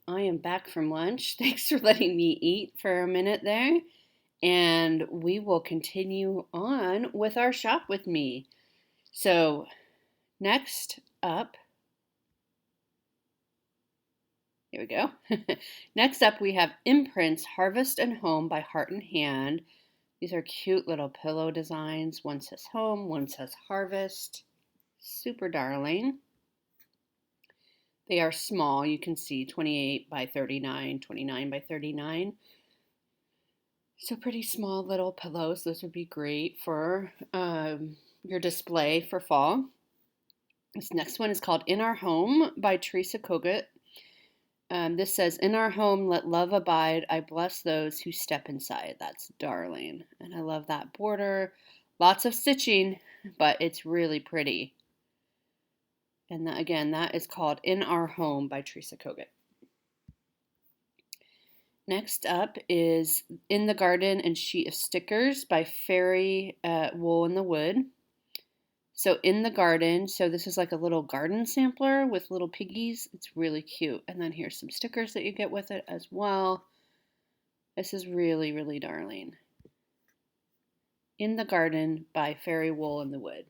I am back from lunch. Thanks for letting me eat for a minute there. And we will continue on with our shop with me. So, next up, here we go. Next up, we have Imprints Harvest and Home by Heart and Hand. These are cute little pillow designs. One says home, one says harvest. Super darling. They are small. You can see 28 by 39, 29 by 39. So pretty small little pillows. Those would be great for your display for fall. This next one is called In Our Home by Teresa Kogut. This says, In our home, let love abide. I bless those who step inside. That's darling. And I love that border. Lots of stitching, but it's really pretty. And again, that is called In Our Home by Teresa Kogut. Next up is In the Garden and Sheet of Stickers by Fairy Wool in the Wood. So In the Garden, so this is like a little garden sampler with little piggies. It's really cute. And then here's some stickers that you get with it as well. This is really, really darling. In the Garden by Fairy Wool in the Wood.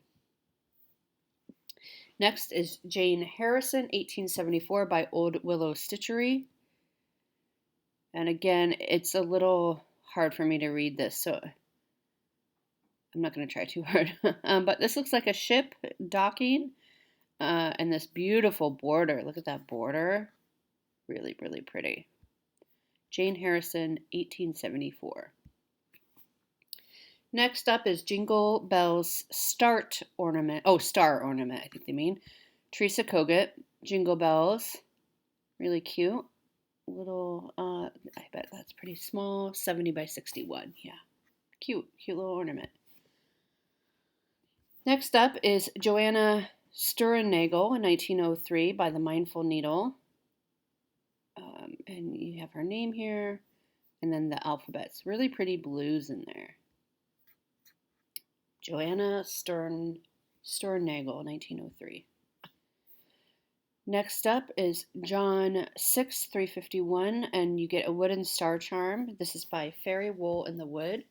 Next is Jane Harrison, 1874 by Old Willow Stitchery. And again, it's a little hard for me to read this, so I'm not going to try too hard. But this looks like a ship docking, and this beautiful border. Look at that border. Really, really pretty. Jane Harrison, 1874. Next up is Jingle Bells Start Ornament. Oh, Star Ornament, I think they mean. Teresa Kogut, Jingle Bells. Really cute. Little, I bet that's pretty small. 70 by 61. Yeah. Cute little ornament. Next up is Joanna Sturennagel in 1903 by The Mindful Needle. And you have her name here. And then the alphabets. Really pretty blues in there. Joanna Sturennagel, 1903. Next up is John 6, 351, and you get a wooden star charm. This is by Fairy Wool in the Wood.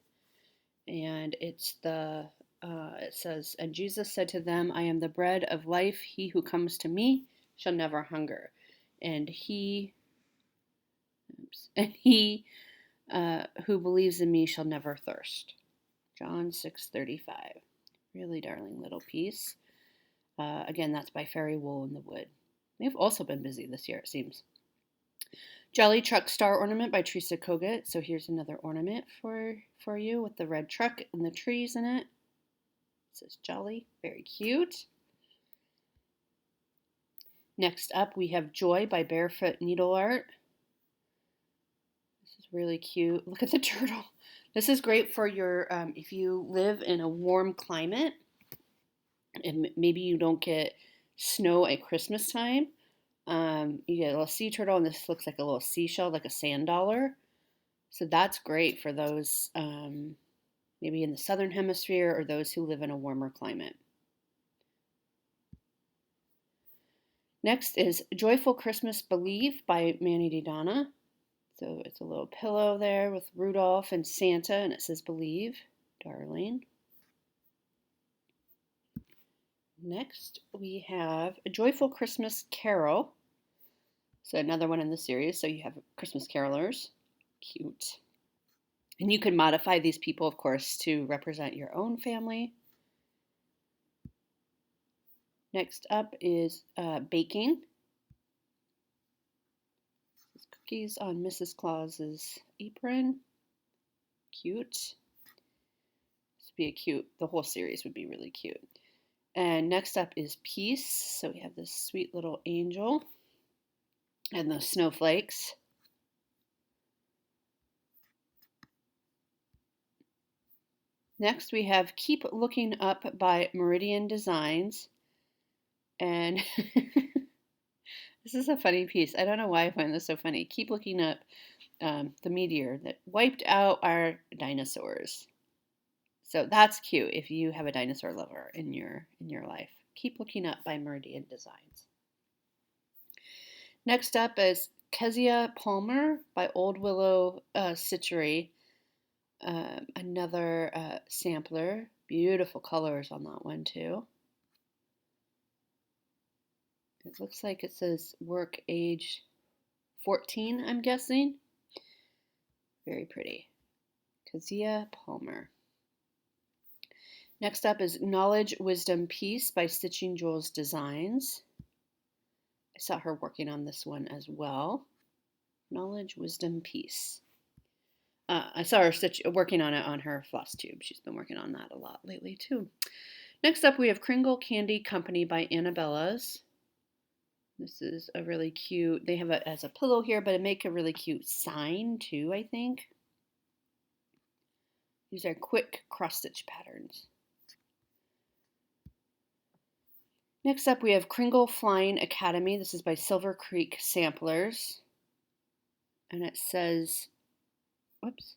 And it's it says, And Jesus said to them, I am the bread of life. He who comes to me shall never hunger. And he who believes in me shall never thirst. John 6:35. Really darling little piece. Again, that's by Fairy Wool in the Wood. They've also been busy this year, it seems. Jolly Truck Star Ornament by Teresa Kogut. So here's another ornament for you with the red truck and the trees in it. It says Jolly. Very cute. Next up, we have Joy by Barefoot Needle Art. This is really cute. Look at the turtle. This is great for your, if you live in a warm climate and maybe you don't get snow at Christmas time. You get a little sea turtle, and this looks like a little seashell, like a sand dollar. So that's great for those maybe in the southern hemisphere or those who live in a warmer climate. Next is Joyful Christmas Believe by Manny DiDonna. So it's a little pillow there with Rudolph and Santa, and it says Believe, darling. Next, we have A Joyful Christmas Carol. So another one in the series. So you have Christmas carolers. Cute. And you can modify these people, of course, to represent your own family. Next up is baking. Cookies on Mrs. Claus's apron. Cute. This would be the whole series would be really cute. And next up is Peace. So we have this sweet little angel and the snowflakes. Next we have Keep Looking Up by Meridian Designs. And this is a funny piece. I don't know why I find this so funny. Keep looking up the meteor that wiped out our dinosaurs. So that's cute if you have a dinosaur lover in your life. Keep Looking Up by Meridian Designs. Next up is Kezia Palmer by Old Willow Stitchery. Another sampler. Beautiful colors on that one too. It looks like it says work age 14, I'm guessing. Very pretty. Kezia Palmer. Next up is Knowledge, Wisdom, Peace by Stitching Jewels Designs. I saw her working on this one as well. Knowledge, Wisdom, Peace. I saw her working on it on her floss tube. She's been working on that a lot lately too. Next up we have Kringle Candy Company by Annabella's. This is a really cute, they have it as a pillow here, but it make a really cute sign too, I think. These are quick cross-stitch patterns. Next up we have Kringle Flying Academy. This is by Silver Creek Samplers. And it says, whoops,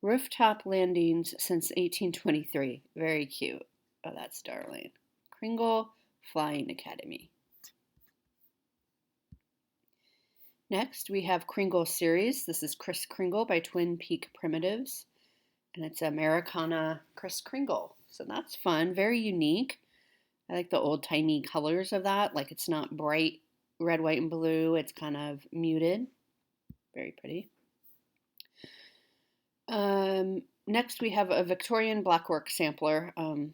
rooftop landings since 1823. Very cute. Oh, that's darling. Kringle Flying Academy. Next, we have Kringle Series. This is Kris Kringle by Twin Peak Primitives. And it's Americana Kris Kringle. So that's fun. Very unique. I like the old-timey colors of that. Like it's not bright red, white, and blue. It's kind of muted. Very pretty. Next, we have a Victorian Blackwork sampler. I'm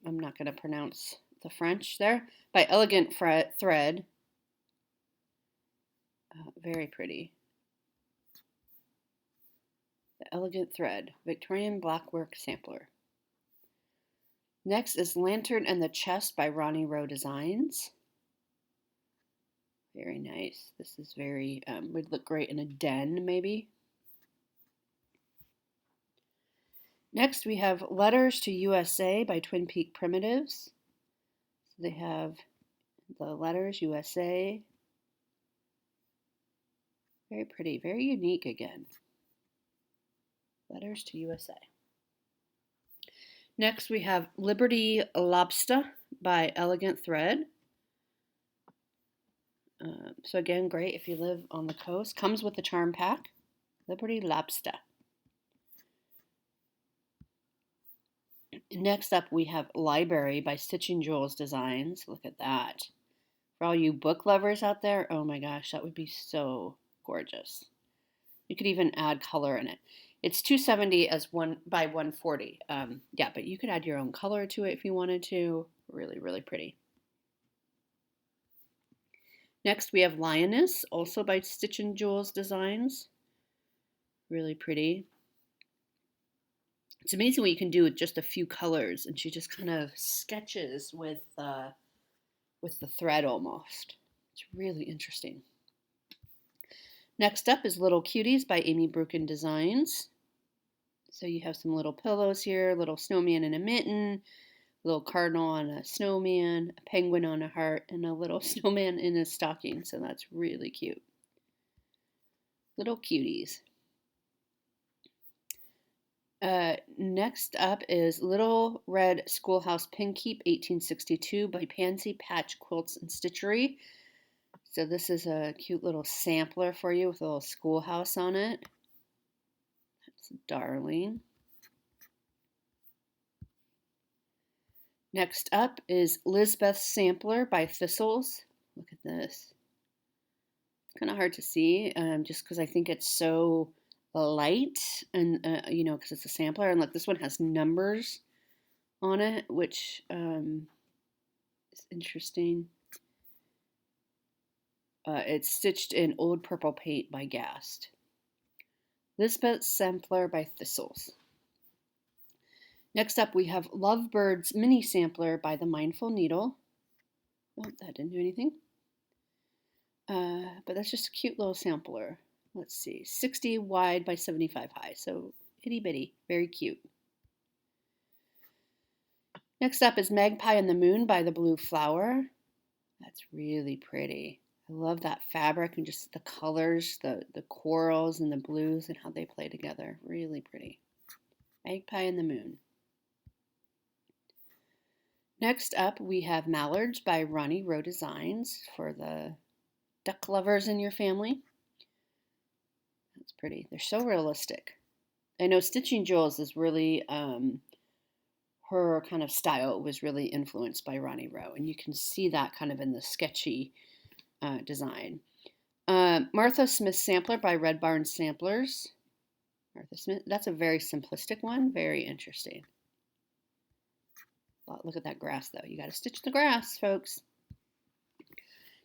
not going to pronounce the French there. By Elegant Thread. Very pretty. The Elegant Thread, Victorian Blackwork sampler. Next is Lantern and the Chest by Ronnie Rowe Designs. Very nice. This is very, would look great in a den maybe. Next we have Letters to USA by Twin Peak Primitives. So they have the letters USA. Very pretty, very unique again. Letters to USA. Next we have Liberty Lobster by Elegant Thread. So again, great if you live on the coast. Comes with the charm pack. Liberty Lobster. Next up we have Library by Stitching Jewels Designs. Look at that. For all you book lovers out there, oh my gosh, that would be so gorgeous. You could even add color in it. It's $270 as 1 by $140. Yeah, but you could add your own color to it if you wanted to. Really, really pretty. Next we have Lioness, also by Stitching Jewels Designs. Really pretty. It's amazing what you can do with just a few colors, and she just kind of sketches with the thread almost. It's really interesting. Next up is Little Cuties by Amy Brukin Designs. So you have some little pillows here, little snowman and a mitten, a little cardinal on a snowman, a penguin on a heart, and a little snowman in a stocking. So that's really cute. Little Cuties. Next up is Little Red Schoolhouse Pin Keep 1862 by Pansy Patch Quilts and Stitchery. So this is a cute little sampler for you with a little schoolhouse on it. That's darling. Next up is Lisbeth's Sampler by Thistles. Look at this. It's kind of hard to see just because I think it's so light and, you know, because it's a sampler. And look, this one has numbers on it, which is interesting. It's stitched in Old Purple Paint by Gast. Lisbeth's Sampler by Thistles. Next up we have Lovebird's Mini Sampler by the Mindful Needle. Oh, that didn't do anything. But that's just a cute little sampler. Let's see, 60 wide by 75 high, so itty bitty, very cute. Next up is Magpie and the Moon by the Blue Flower. That's really pretty. I love that fabric and just the colors, the corals and the blues and how they play together. Really pretty. Magpie and the Moon. Next up we have Mallards by Ronnie Rowe Designs for the duck lovers in your family. That's pretty. They're so realistic. I know Stitching Jewels is really, her kind of style was really influenced by Ronnie Rowe, and you can see that kind of in the sketchy design. Martha Smith Sampler by Red Barn Samplers. Martha Smith, that's a very simplistic one, very interesting. Look at that grass, though. You got to stitch the grass, folks.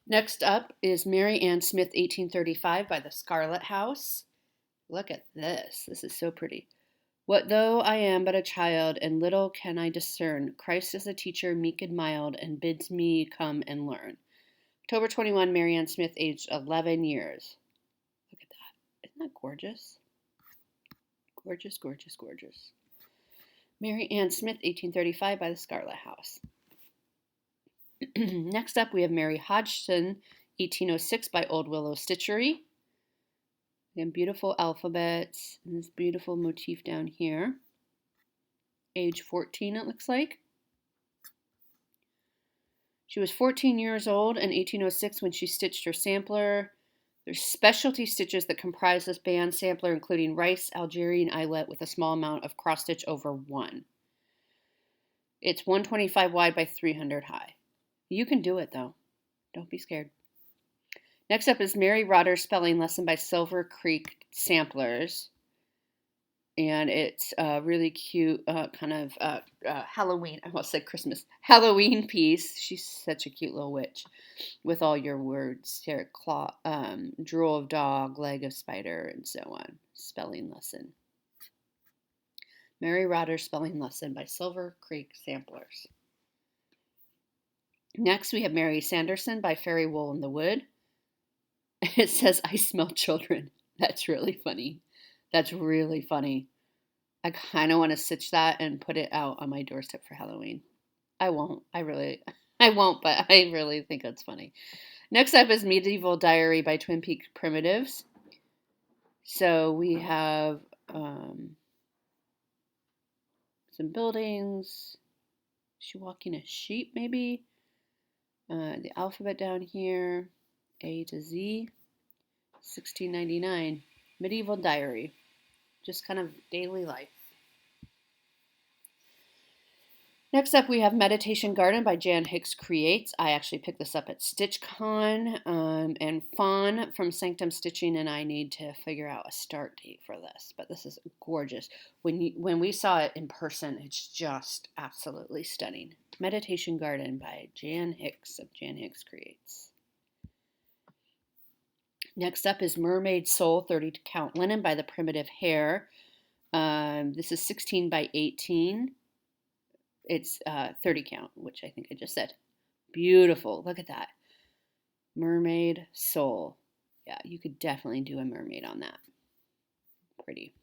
Next up is Mary Ann Smith, 1835 by the Scarlet House. Look at this. This is so pretty. What though I am but a child, and little can I discern, Christ is a teacher meek and mild, and bids me come and learn. October 21, Mary Ann Smith, aged 11 years. Look at that. Isn't that gorgeous? Gorgeous, gorgeous, gorgeous. Mary Ann Smith, 1835 by the Scarlet House. Next up, we have Mary Hodgson, 1806 by Old Willow Stitchery. Again, beautiful alphabets and this beautiful motif down here. Age 14, it looks like. She was 14 years old in 1806 when she stitched her sampler. There's specialty stitches that comprise this band sampler, including rice, Algerian eyelet with a small amount of cross stitch over 1. It's 125 wide by 300 high. You can do it, though. Don't be scared. Next up is Mary Rodder's Spelling Lesson by Silver Creek Samplers. And it's a really cute kind of Halloween, I almost said Christmas, Halloween piece. She's such a cute little witch with all your words here. Claw, drool of dog, leg of spider, and so on. Spelling lesson. Mary Rodder's Spelling Lesson by Silver Creek Samplers. Next, we have Mary Sanderson by Fairy Wool in the Wood. It says, I smell children. That's really funny. That's really funny. I kind of want to stitch that and put it out on my doorstep for Halloween. I won't. I won't, but I really think it's funny. Next up is Medieval Diary by Twin Peaks Primitives. So we have some buildings. She walking a sheep, maybe. The alphabet down here. A to Z. $16.99. Medieval Diary. Just kind of daily life. Next up, we have Meditation Garden by Jan Hicks Creates. I actually picked this up at StitchCon, and Fawn from Sanctum Stitching and I need to figure out a start date for this. But this is gorgeous. When we saw it in person, it's just absolutely stunning. Meditation Garden by Jan Hicks of Jan Hicks Creates. Next up is Mermaid Soul 30 count linen by the Primitive Hair. This is 16 by 18. It's 30 count, which I think I just said. Beautiful. Look at that. Mermaid Soul. Yeah, you could definitely do a mermaid on that. Pretty.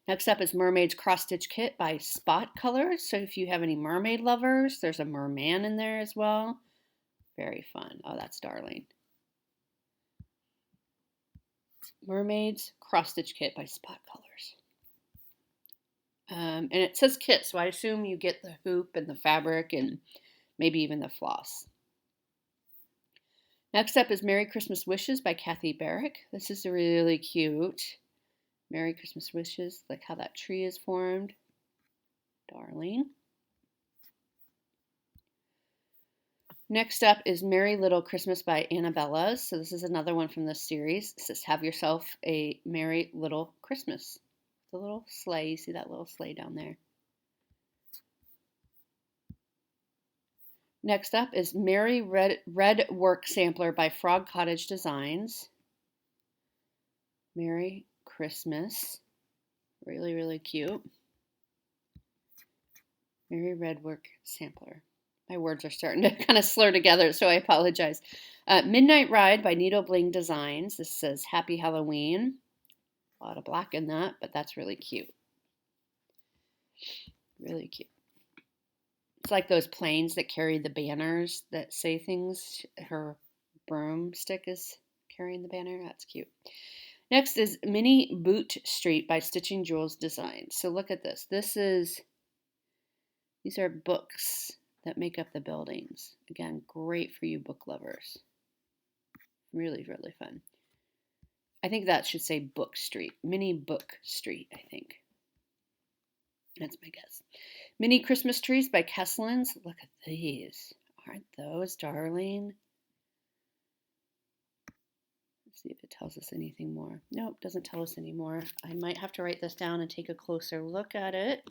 Next up is Mermaid's Cross Stitch Kit by Spot Colors. So if you have any mermaid lovers, there's a merman in there as well. Very fun. Oh, that's darling. Mermaid's Cross Stitch Kit by Spot Colors. And it says kit, so I assume you get the hoop and the fabric and maybe even the floss. Next up is Merry Christmas Wishes by Kathy Barrick. This is really cute. Merry Christmas Wishes, like how that tree is formed. Darling. Next up is Merry Little Christmas by Annabella. So this is another one from this series. It says, have yourself a Merry Little Christmas. The little sleigh. You see that little sleigh down there. Next up is Merry Red Work Sampler by Frog Cottage Designs. Merry Christmas. Really, really cute. Merry Red Work Sampler. My words are starting to kind of slur together, so I apologize. Midnight Ride by Needle Bling Designs. This says Happy Halloween. A lot of black in that, but that's really cute. Really cute. It's like those planes that carry the banners that say things. Her broomstick is carrying the banner. That's cute. Next is Mini Boot Street by Stitching Jewels Designs. So look at this. These are books that make up the buildings. Again, great for you book lovers. Really, really fun. I think that should say Book Street. Mini Book Street, I think. That's my guess. Mini Christmas Trees by Kesslins. Look at these. Aren't those darling? Let's see if it tells us anything more. Nope, doesn't tell us anymore. I might have to write this down and take a closer look at it.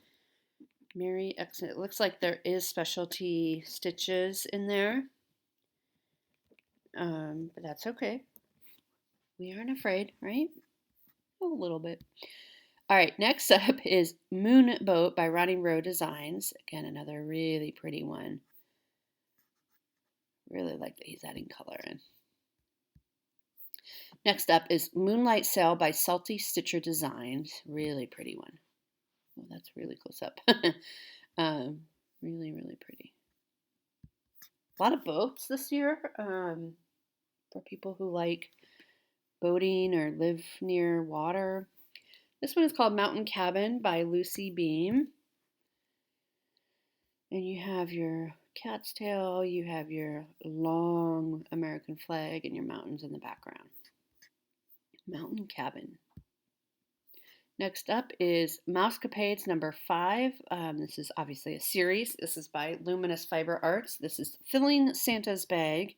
Mary Exit. It looks like there is specialty stitches in there. But that's okay. We aren't afraid, right? A little bit. All right, next up is Moon Boat by Ronnie Rowe Designs. Again, another really pretty one. Really like that he's adding color in. Next up is Moonlight Sail by Salty Stitcher Designs. Really pretty one. Oh, that's really close up. Really, really pretty. A lot of boats this year for people who like boating or live near water. This one is called Mountain Cabin by Lucy Beam. And you have your cat's tail, you have your long American flag, and your mountains in the background. Mountain Cabin. Next up is Mousecapades number 5. This is obviously a series. This is by Luminous Fiber Arts. This is Filling Santa's Bag.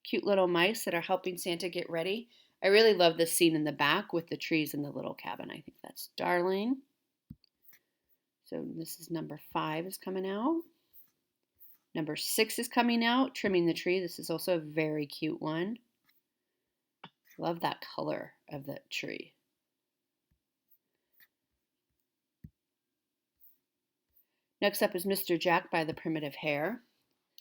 Cute little mice that are helping Santa get ready. I really love this scene in the back with the trees and the little cabin. I think that's darling. So this is number 5 is coming out. Number 6 is coming out, Trimming the Tree. This is also a very cute one. Love that color of the tree. Next up is Mr. Jack by the Primitive Hare.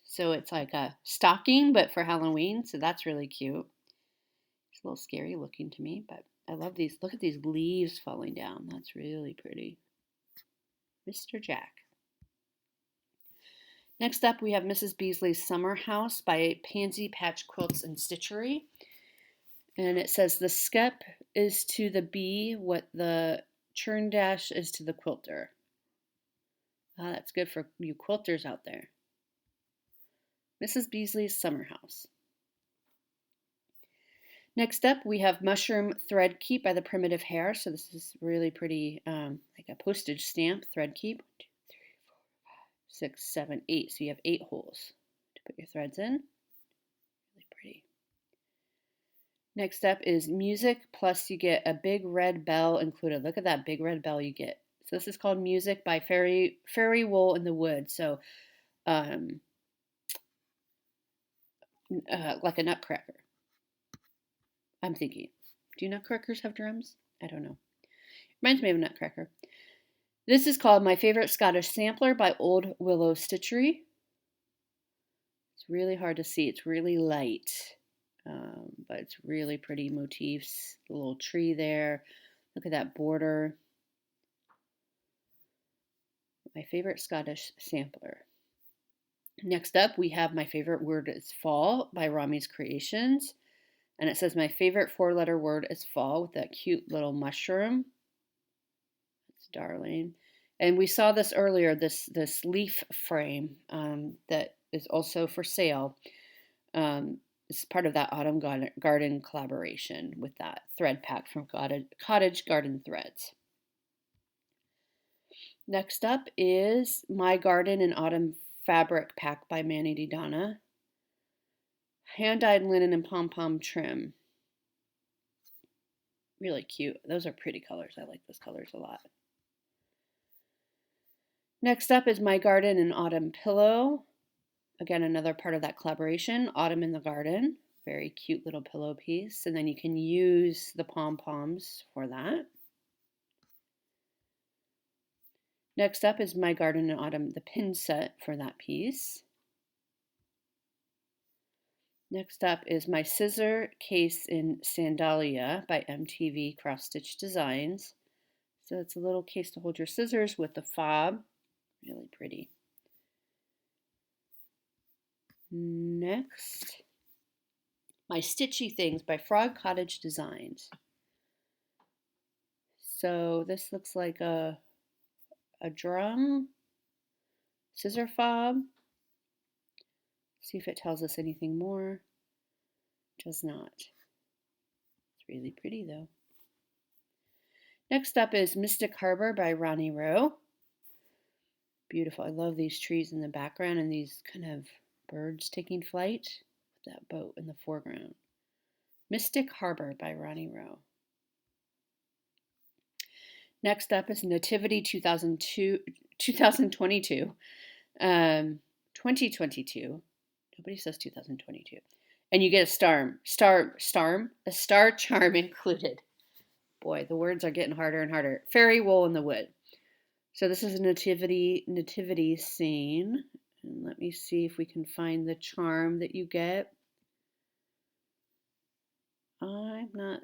So it's like a stocking, but for Halloween. So that's really cute. It's a little scary looking to me, but I love these. Look at these leaves falling down. That's really pretty. Mr. Jack. Next up, we have Mrs. Beasley's Summer House by Pansy Patch Quilts and Stitchery. And it says, the skep is to the bee what the churn dash is to the quilter. Ah, that's good for you quilters out there. Mrs. Beasley's Summer House. Next up, we have Mushroom Thread Keep by the Primitive Hare. So this is really pretty, like a postage stamp thread keep. 1, 2, 3, 4, 5, 6, 7, 8. So you have 8 holes to put your threads in. Really pretty. Next up is Music, plus you get a big red bell included. Look at that big red bell you get. So this is called Music by Fairy Wool in the Wood. So like a nutcracker. I'm thinking. Do nutcrackers have drums? I don't know. Reminds me of a nutcracker. This is called My Favorite Scottish Sampler by Old Willow Stitchery. It's really hard to see. It's really light. But it's really pretty motifs. The little tree there. Look at that border. My Favorite Scottish Sampler. Next up, we have My Favorite Word is Fall by Rami's Creations. And it says, my favorite 4-letter word is fall, with that cute little mushroom. It's darling. And we saw this earlier, this leaf frame that is also for sale. It's part of that Autumn Garden collaboration with that thread pack from Cottage Garden Threads. Next up is My Garden in Autumn Fabric Pack by Manny Di Donna. Hand-dyed linen and pom-pom trim. Really cute. Those are pretty colors. I like those colors a lot. Next up is My Garden in Autumn Pillow. Again, another part of that collaboration. Autumn in the Garden. Very cute little pillow piece. And then you can use the pom-poms for that. Next up is My Garden in Autumn, the pin set for that piece. Next up is My Scissor Case in Sandalia by MTV Cross Stitch Designs. So it's a little case to hold your scissors with the fob. Really pretty. Next, My Stitchy Things by Frog Cottage Designs. So this looks like a drum, scissor fob. See if it tells us anything more. Does not. It's really pretty though. Next up is Mystic Harbor by Ronnie Rowe. Beautiful. I love these trees in the background and these kind of birds taking flight with that boat in the foreground. Mystic Harbor by Ronnie Rowe. Next up is Nativity 2022. 2022. 2022. Nobody says 2022. And you get a star charm included. Boy, the words are getting harder and harder. Fairy wool in the wood. So this is a nativity scene. And let me see if we can find the charm that you get. I'm not,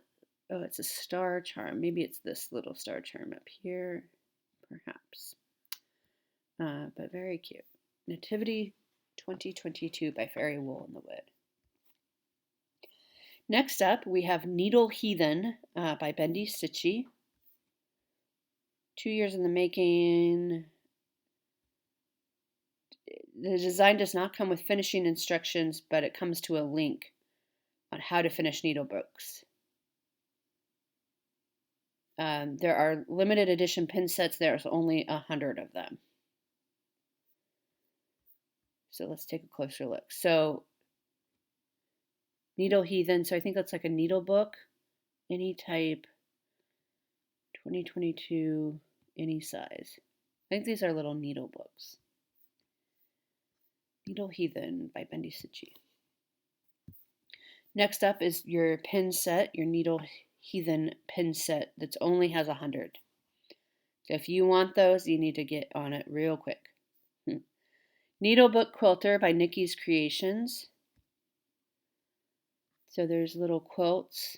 oh, it's a star charm. Maybe it's this little star charm up here, perhaps. But very cute. Nativity 2022 by Fairy Wool in the Wood. Next up, we have Needle Heathen by Bendy Stitchy. 2 years in the making. The design does not come with finishing instructions, but it comes to a link on how to finish needle books. There are limited edition pin sets. There's only 100 of them. So let's take a closer look. So Needle Heathen, so I think that's like a needle book, any type, 2022, any size. I think these are little needle books. Needle Heathen by Bendy Stitchy. Next up is your pin set, your Needle Heathen pin set that only has 100. So if you want those, you need to get on it real quick. Needlebook Quilter by Nikki's Creations. So there's little quilts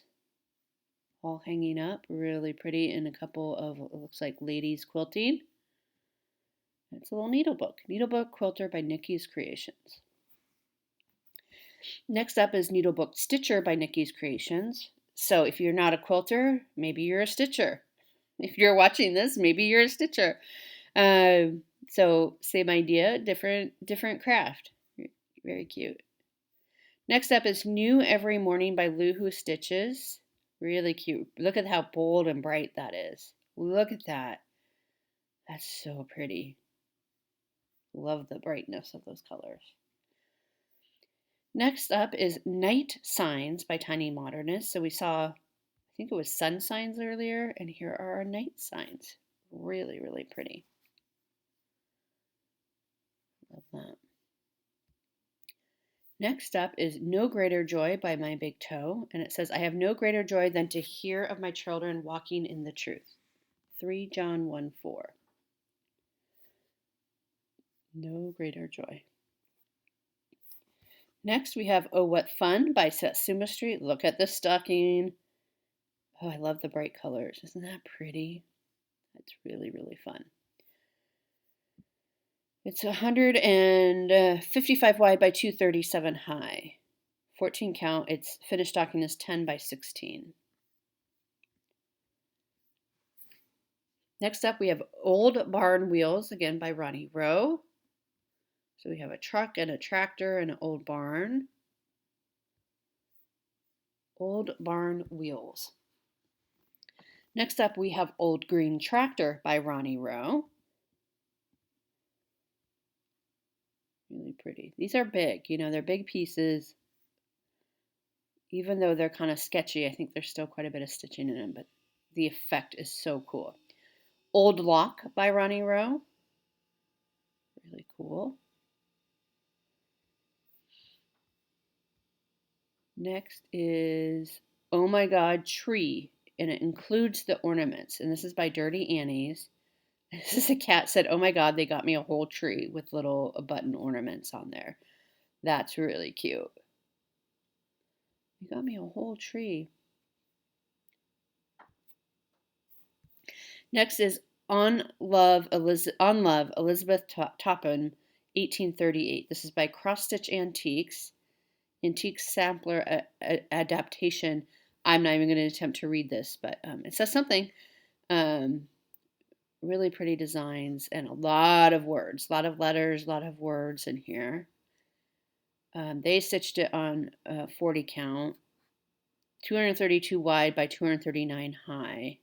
all hanging up, really pretty, and a couple of, it looks like ladies quilting. It's a little Needlebook Quilter by Nikki's Creations. Next up is Needlebook Stitcher by Nikki's Creations. So if you're not a quilter, maybe you're a stitcher. If you're watching this, maybe you're a stitcher. So same idea, different craft. Very cute. Next up is New Every Morning by Loohoo Stitches. Really cute. Look at how bold and bright that is. Look at that. That's so pretty. Love the brightness of those colors. Next up is Night Signs by Tiny Modernist. So we saw, I think it was sun signs earlier, and here are our night signs. Really, really pretty. Love that. Next up is No Greater Joy by My Big Toe, and it says, I have no greater joy than to hear of my children walking in the truth. 3 John 1:4. No greater joy. Next we have Oh What Fun by Satsuma Street. Look at the stocking. Oh, I love the bright colors. Isn't that pretty? That's really, really fun. It's 155 wide by 237 high. 14 count. Its finished stocking is 10 by 16. Next up, we have Old Barn Wheels, again by Ronnie Rowe. So we have a truck and a tractor and an old barn. Old Barn Wheels. Next up, we have Old Green Tractor by Ronnie Rowe. Really pretty. These are big, they're big pieces. Even though they're kind of sketchy, I think there's still quite a bit of stitching in them, but the effect is so cool. Old Lock by Ronnie Rowe. Really cool. Next is Oh My God Tree, and it includes the ornaments. And this is by Dirty Annie's. This is a cat said, oh my God, they got me a whole tree with little button ornaments on there. That's really cute. They got me a whole tree. Next is On Love, Elizabeth Toppin, 1838. This is by Cross Stitch Antiques. Antique Sampler Adaptation. I'm not even going to attempt to read this, but it says something. Really pretty designs and a lot of words, a lot of letters, a lot of words in here. They stitched it on 40 count. 232 wide by 239 high.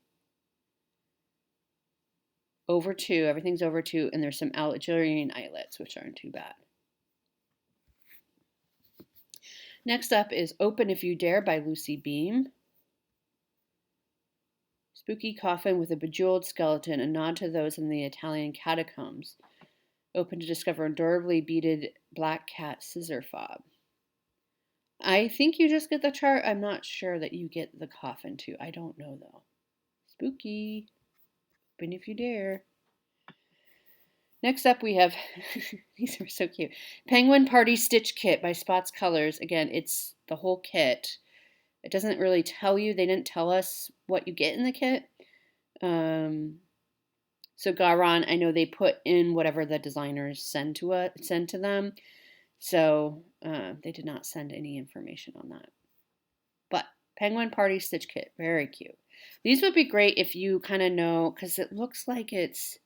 Over 2, everything's over 2, and there's some Algerian eyelets, which aren't too bad. Next up is Open If You Dare by Lucy Beam. Spooky coffin with a bejeweled skeleton, a nod to those in the Italian catacombs. Open to discover adorably beaded black cat scissor fob. I think you just get the chart. I'm not sure that you get the coffin too. I don't know though. Spooky. Open if you dare. Next up we have, these are so cute, Penguin Party Stitch Kit by Spots Colors. Again, it's the whole kit. It doesn't really tell you. They didn't tell us what you get in the kit. So Garon, I know they put in whatever the designers send to them. So they did not send any information on that. But Penguin Party Stitch Kit, very cute. These would be great if you kind of know, because it looks like it's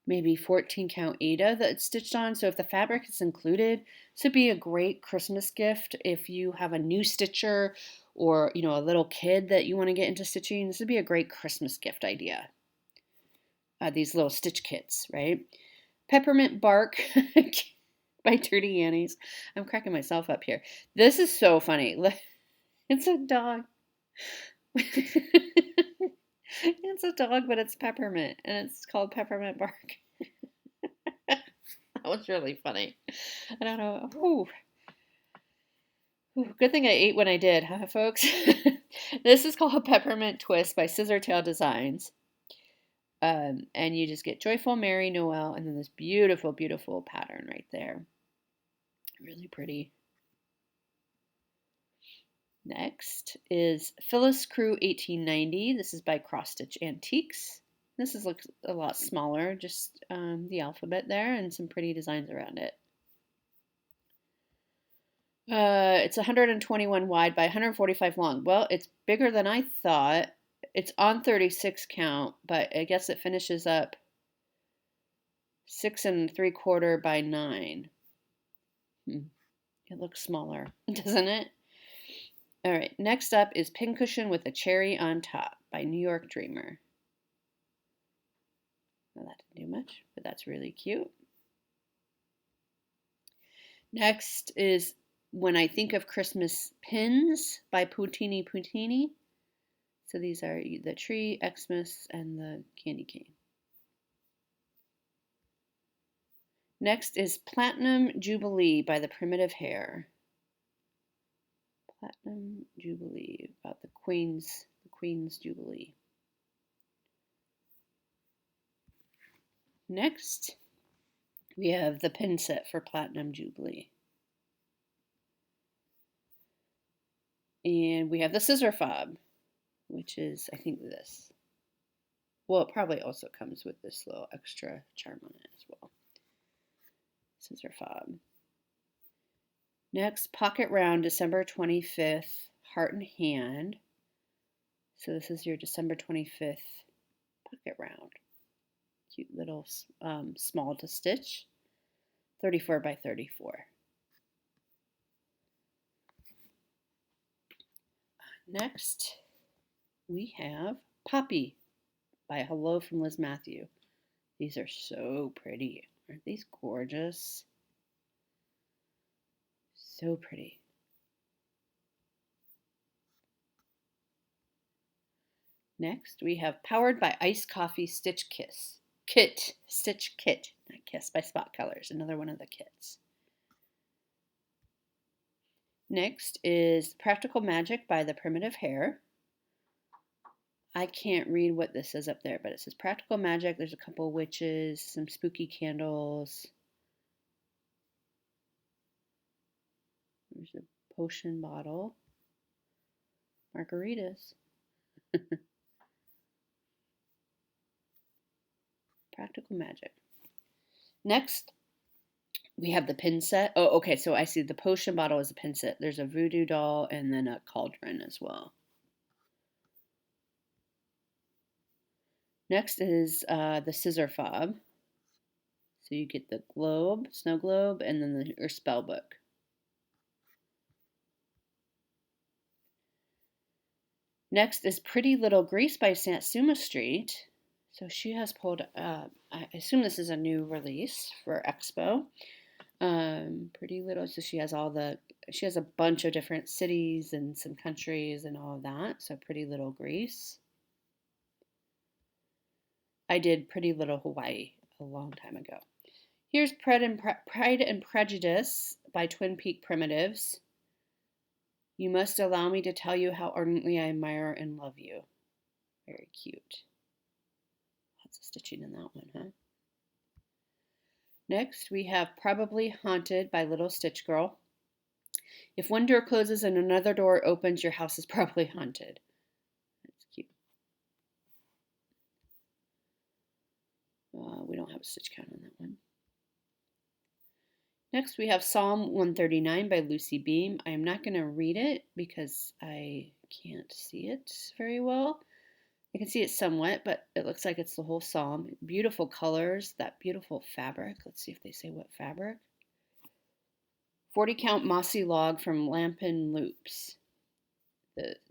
maybe 14 count Aida that it's stitched on. So if the fabric is included, this would be a great Christmas gift if you have a new stitcher or, you know, a little kid that you want to get into stitching. This would be a great Christmas gift idea. These little stitch kits, right? Peppermint Bark by Trudy Annie's. I'm cracking myself up here. This is so funny. It's a dog. It's a dog, but it's peppermint, and it's called Peppermint Bark. That was really funny. I don't know. Ooh. Ooh, good thing I ate when I did, huh, folks? This is called Peppermint Twist by Scissortail Designs. And you just get Joyful Mary, Noel, and then this beautiful, beautiful pattern right there. Really pretty. Next is Phyllis Crew 1890. This is by Cross Stitch Antiques. This looks a lot smaller, just the alphabet there and some pretty designs around it. It's 121 wide by 145 long. Well, it's bigger than I thought. It's on 36 count, but I guess it finishes up 6 3/4 by 9. It looks smaller, doesn't it? All right, next up is Pincushion with a Cherry on Top by New York Dreamer. Well, that didn't do much, but that's really cute. Next is When I Think of Christmas Pins by Poutini. So these are the tree, Xmas, and the candy cane. Next is Platinum Jubilee by the Primitive Hare. Platinum Jubilee, about the Queen's Jubilee. Next, we have the pin set for Platinum Jubilee. And we have the scissor fob, which is, I think, this. Well, it probably also comes with this little extra charm on it as well. Scissor fob. Next, Pocket Round, December 25th, Heart and Hand. So this is your December 25th pocket round. Cute little small to stitch. 34 by 34. Next, we have Poppy by Hello from Liz Matthew. These are so pretty. Aren't these gorgeous? So pretty. Next, we have Powered by Iced Coffee Stitch Kit, not Kiss, by Spot Colors, another one of the kits. Next is Practical Magic by the Primitive Hare. I can't read what this says up there, but it says Practical Magic. There's a couple witches, some spooky candles. There's a potion bottle. Margaritas. Practical Magic. Next, we have the pin set. Oh, okay, so I see the potion bottle is a pin set. There's a voodoo doll and then a cauldron as well. Next is the scissor fob. So you get the globe, snow globe, and then your spell book. Next is Pretty Little Grease by Satsuma Street. So she has pulled, I assume this is a new release for Expo. Pretty Little, so she has a bunch of different cities and some countries and all of that. So Pretty Little Grease. I did Pretty Little Hawaii a long time ago. Here's Pride and Prejudice by Twin Peak Primitives. You must allow me to tell you how ardently I admire and love you. Very cute. Lots of stitching in that one, huh? Next, we have Probably Haunted by Little Stitch Girl. If one door closes and another door opens, your house is probably haunted. That's cute. We don't have a stitch count on that one. Next, we have Psalm 139 by Lucy Beam. I am not going to read it because I can't see it very well. I can see it somewhat, but it looks like it's the whole psalm. Beautiful colors, that beautiful fabric. Let's see if they say what fabric. 40 count mossy log from Lampin Loops.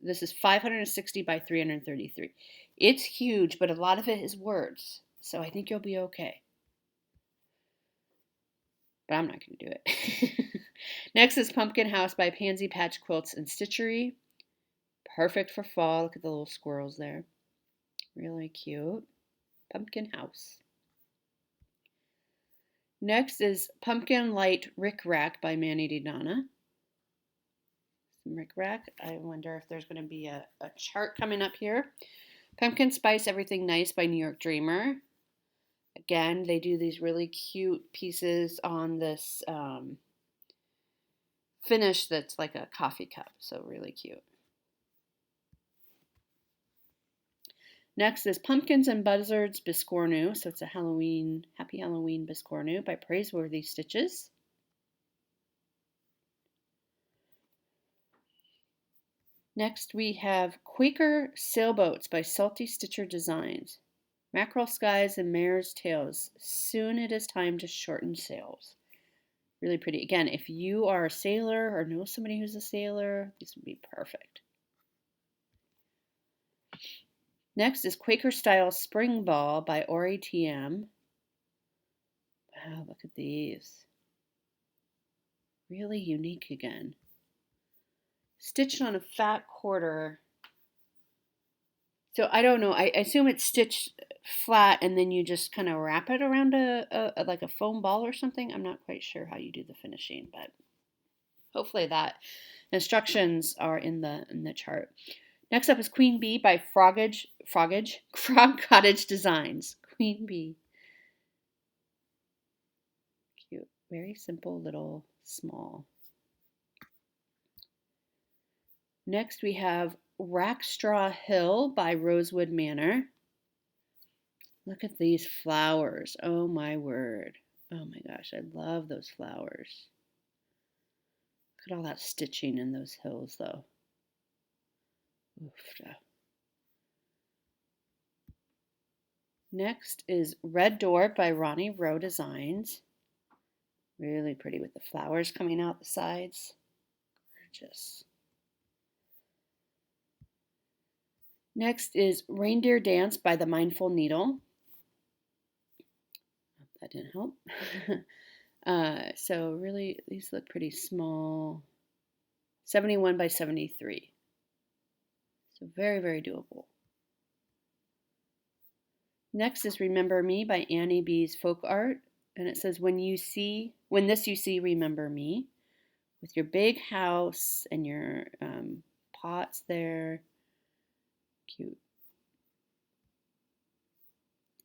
This is 560 by 333. It's huge, but a lot of it is words, so I think you'll be okay. But I'm not going to do it. Next is Pumpkin House by Pansy Patch Quilts and Stitchery. Perfect for fall. Look at the little squirrels there. Really cute. Pumpkin House. Next is Pumpkin Light Rick Rack by Manny Didana. Some Rick Rack. I wonder if there's going to be a chart coming up here. Pumpkin Spice Everything Nice by New York Dreamer. Again, they do these really cute pieces on this finish that's like a coffee cup. So really cute. Next is Pumpkins and Buzzards Biscornu. So it's a Happy Halloween Biscornu by Praiseworthy Stitches. Next we have Quaker Sailboats by Salty Stitcher Designs. Mackerel skies and mare's tails. Soon it is time to shorten sails. Really pretty. Again, if you are a sailor or know somebody who's a sailor, these would be perfect. Next is Quaker Style Spring Ball by Ori TM. Wow, look at these. Really unique again. Stitched on a fat quarter. So I don't know. I assume it's stitched flat and then you just kind of wrap it around like a foam ball or something. I'm not quite sure how you do the finishing, but hopefully that instructions are in the chart. Next up is Queen Bee by Frog Cottage Designs. Queen Bee. Cute. Very simple, little, small. Next we have Rackstraw Hill by Rosewood Manor. Look at these flowers. Oh my word. Oh my gosh, I love those flowers. Look at all that stitching in those hills though. Oof. Next is Red Door by Ronnie Rowe Designs. Really pretty with the flowers coming out the sides. Gorgeous. Next is Reindeer Dance by the Mindful Needle. That didn't help. So really, these look pretty small. 71 by 73. So very, very doable. Next is Remember Me by Annie B's Folk Art. And it says, when this you see, remember me. With your big house and your pots there. Cute.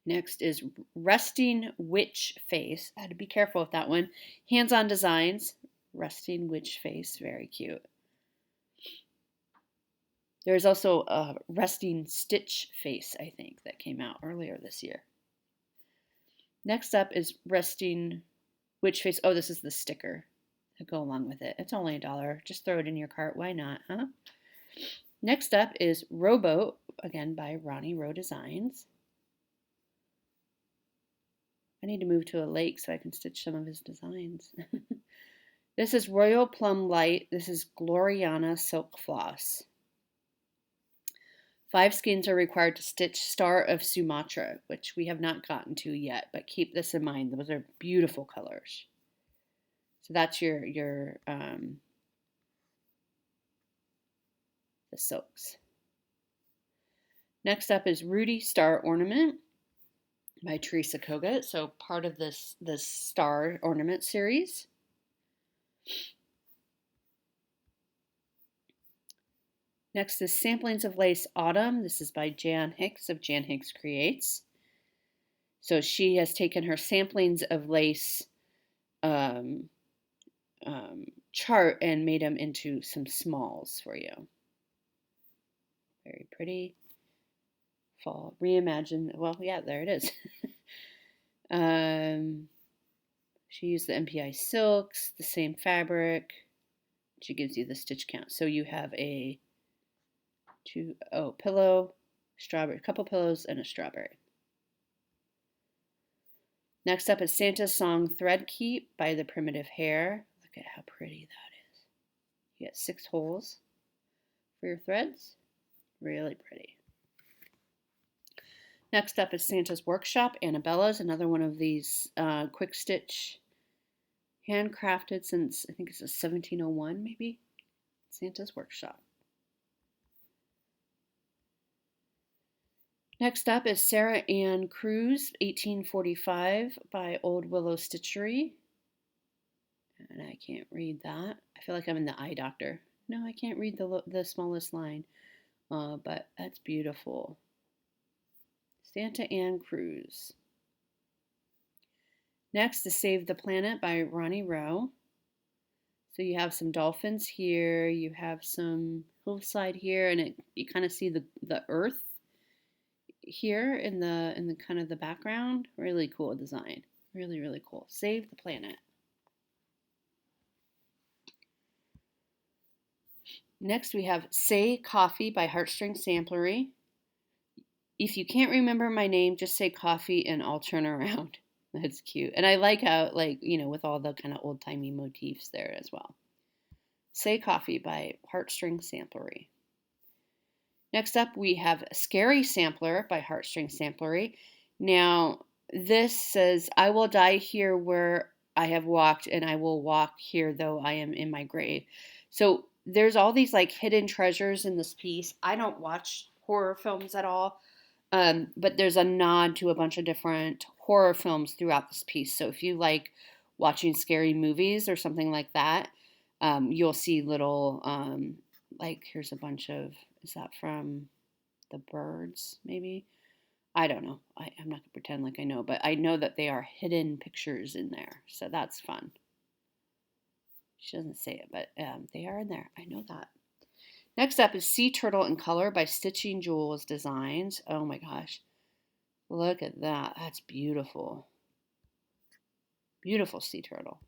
Next is Resting Witch Face. I had to be careful with that one. Hands-on Designs. Resting Witch Face. Very cute. There's also a Resting Stitch Face, I think, that came out earlier this year. Next up is Resting Witch Face. Oh, this is the sticker to go along with it. It's only $1. Just throw it in your cart. Why not, huh? Next up is Rowboat, again by Ronnie Rowe Designs. I need to move to a lake so I can stitch some of his designs. This is Royal Plum Light. This is Gloriana Silk Floss. 5 skeins are required to stitch Star of Sumatra, which we have not gotten to yet, but keep this in mind. Those are beautiful colors. So that's your the silks. Next up is Rudy Star Ornament by Teresa Kogut. So part of this star ornament series. Next is Samplings of Lace Autumn. This is by Jan Hicks of Jan Hicks Creates. So she has taken her samplings of lace chart and made them into some smalls for you. Very pretty. Fall reimagined. Well, yeah, there it is. She used the MPI silks, the same fabric. She gives you the stitch count. So you have a pillow, strawberry, couple pillows, and a strawberry. Next up is Santa's Song Thread Keep by the Primitive Hair. Look at how pretty that is. You get 6 holes for your threads. Really pretty. Next up is Santa's Workshop, Annabella's, another one of these quick stitch, handcrafted since I think it's a 1701 maybe. Santa's Workshop. Next up is Sarah Ann Cruz, 1845 by Old Willow Stitchery. And I can't read that. I feel like I'm in the eye doctor. No, I can't read the smallest line, but that's beautiful. Santa Ann Cruz. Next is Save the Planet by Ronnie Rowe. So you have some dolphins here, you have some hillside here, and you kind of see the earth here in the kind of the background. Really cool design. Really, really cool. Save the Planet. Next we have Say Coffee by Heartstring Samplery. If you can't remember my name, just say coffee and I'll turn around. That's cute. And I like how, with all the kind of old-timey motifs there as well. Say Coffee by Heartstring Samplery. Next up, we have Scary Sampler by Heartstring Samplery. Now, this says, I will die here where I have walked, and I will walk here though I am in my grave. So there's all these hidden treasures in this piece. I don't watch horror films at all. But there's a nod to a bunch of different horror films throughout this piece. So if you like watching scary movies or something like that, you'll see little, here's a bunch of, is that from The Birds, maybe? I don't know. I'm not going to pretend like I know, but I know that they are hidden pictures in there. So that's fun. She doesn't say it, but they are in there. I know that. Next up is Sea Turtle in Color by Stitching Jewels Designs. Oh my gosh. Look at that. That's beautiful. Beautiful sea turtle.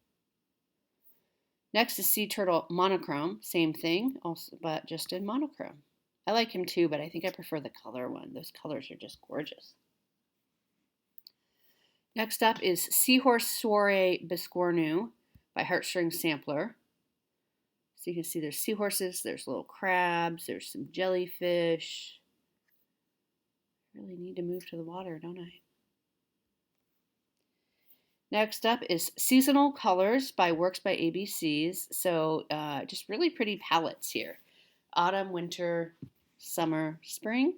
Next is Sea Turtle Monochrome. Same thing, also, but just in monochrome. I like him too, but I think I prefer the color one. Those colors are just gorgeous. Next up is Seahorse Soiree Biscornu by Heartstring Sampler. So you can see there's seahorses, there's little crabs, there's some jellyfish. I really need to move to the water, don't I? Next up is Seasonal Colors by Works by ABCs. So just really pretty palettes here. Autumn, winter, summer, spring.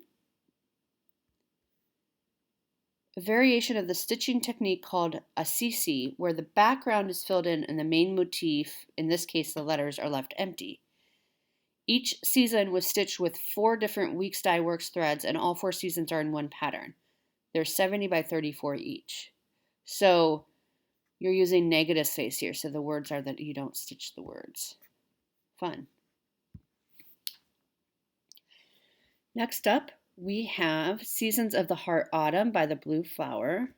A variation of the stitching technique called assisi, where the background is filled in and the main motif, in this case the letters, are left empty. Each season was stitched with 4 different Weeks Dye Works threads, and all 4 seasons are in one pattern. They're 70 by 34 each. So you're using negative space here, so the words are that you don't stitch the words. Fun. Next up, we have Seasons of the Heart Autumn by the Blue Flower.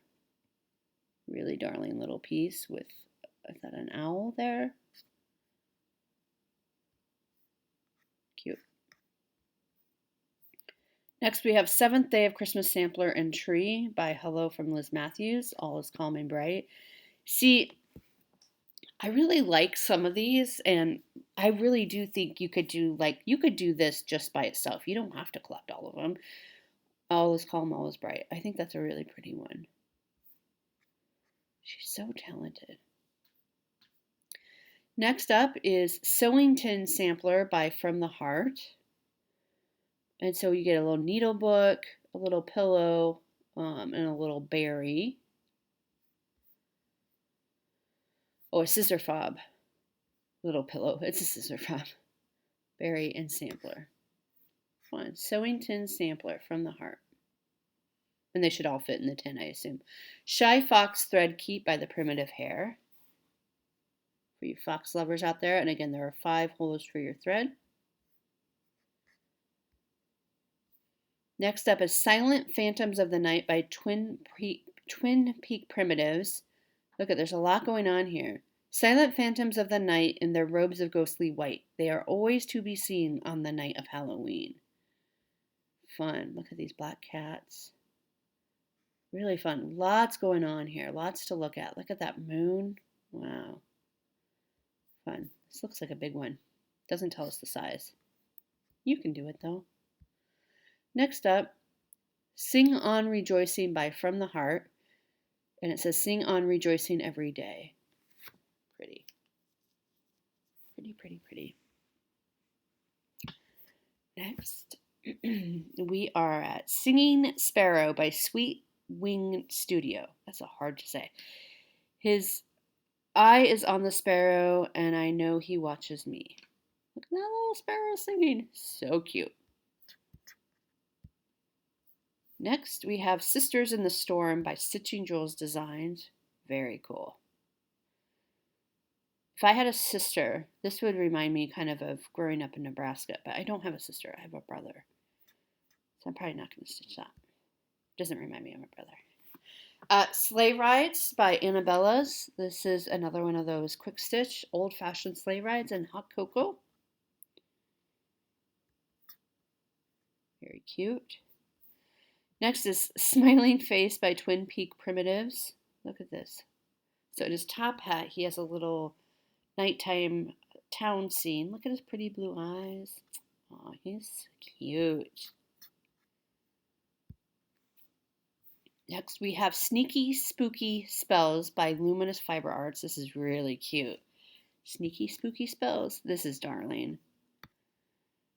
Really darling little piece with, is that an owl there? Cute. Next we have Seventh Day of Christmas Sampler and Tree by Hello from Liz Matthews. All is calm and bright. See, I really like some of these, and I really do think you could do this just by itself. You don't have to collect all of them. All is calm, all is bright. I think that's a really pretty one. She's so talented. Next up is Sewing Tin Sampler by From the Heart. And so you get a little needle book, a little pillow, and a little berry. Oh, a scissor fob. Little pillow. It's a scissor fob. Berry and sampler. Fun. Sewing Tin Sampler From the Heart. And they should all fit in the tin, I assume. Shy Fox Thread Keep by the Primitive Hair. For you fox lovers out there. And again, there are 5 holes for your thread. Next up is Silent Phantoms of the Night by Twin Peak Primitives. Look at, there's a lot going on here. Silent phantoms of the night in their robes of ghostly white. They are always to be seen on the night of Halloween. Fun. Look at these black cats. Really fun. Lots going on here. Lots to look at. Look at that moon. Wow. Fun. This looks like a big one. Doesn't tell us the size. You can do it though. Next up, Sing On Rejoicing by From the Heart. And it says Sing On Rejoicing Every Day. Pretty. Pretty, pretty, pretty. Next, we are at Singing Sparrow by Sweet Wing Studio. That's hard to say. His eye is on the sparrow, and I know he watches me. Look at that little sparrow singing. So cute. Next, we have Sisters in the Storm by Stitching Jules Designs. Very cool. If I had a sister, this would remind me kind of growing up in Nebraska, but I don't have a sister. I have a brother. So I'm probably not going to stitch that. Doesn't remind me of my brother. Sleigh Rides by Annabella's. This is another one of those quick stitch, old-fashioned sleigh rides in hot cocoa. Very cute. Next is Smiling Face by Twin Peak Primitives. Look at this. So in his top hat, he has a little nighttime town scene. Look at his pretty blue eyes. Oh, he's cute. Next, we have Sneaky Spooky Spells by Luminous Fiber Arts. This is really cute. Sneaky Spooky Spells. This is darling.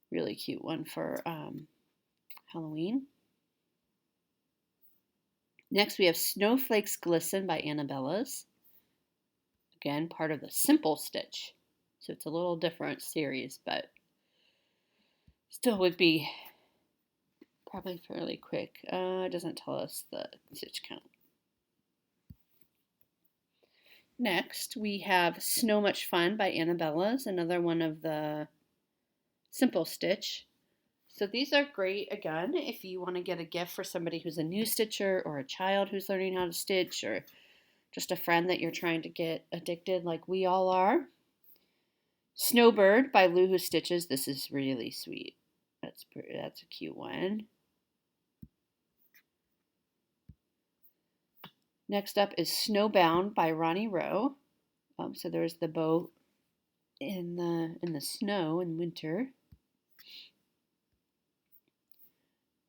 Really cute one for Halloween. Next, we have Snowflakes Glisten by Annabella's. Again, part of the Simple Stitch. So it's a little different series, but still would be probably fairly quick. It doesn't tell us the stitch count. Next, we have Snow Much Fun by Annabella's, another one of the Simple Stitch. So these are great, again, if you want to get a gift for somebody who's a new stitcher or a child who's learning how to stitch or just a friend that you're trying to get addicted like we all are. Snowbird by Lou Who Stitches. This is really sweet. That's a cute one. Next up is Snowbound by Ronnie Rowe. So there's the boat in the snow in winter.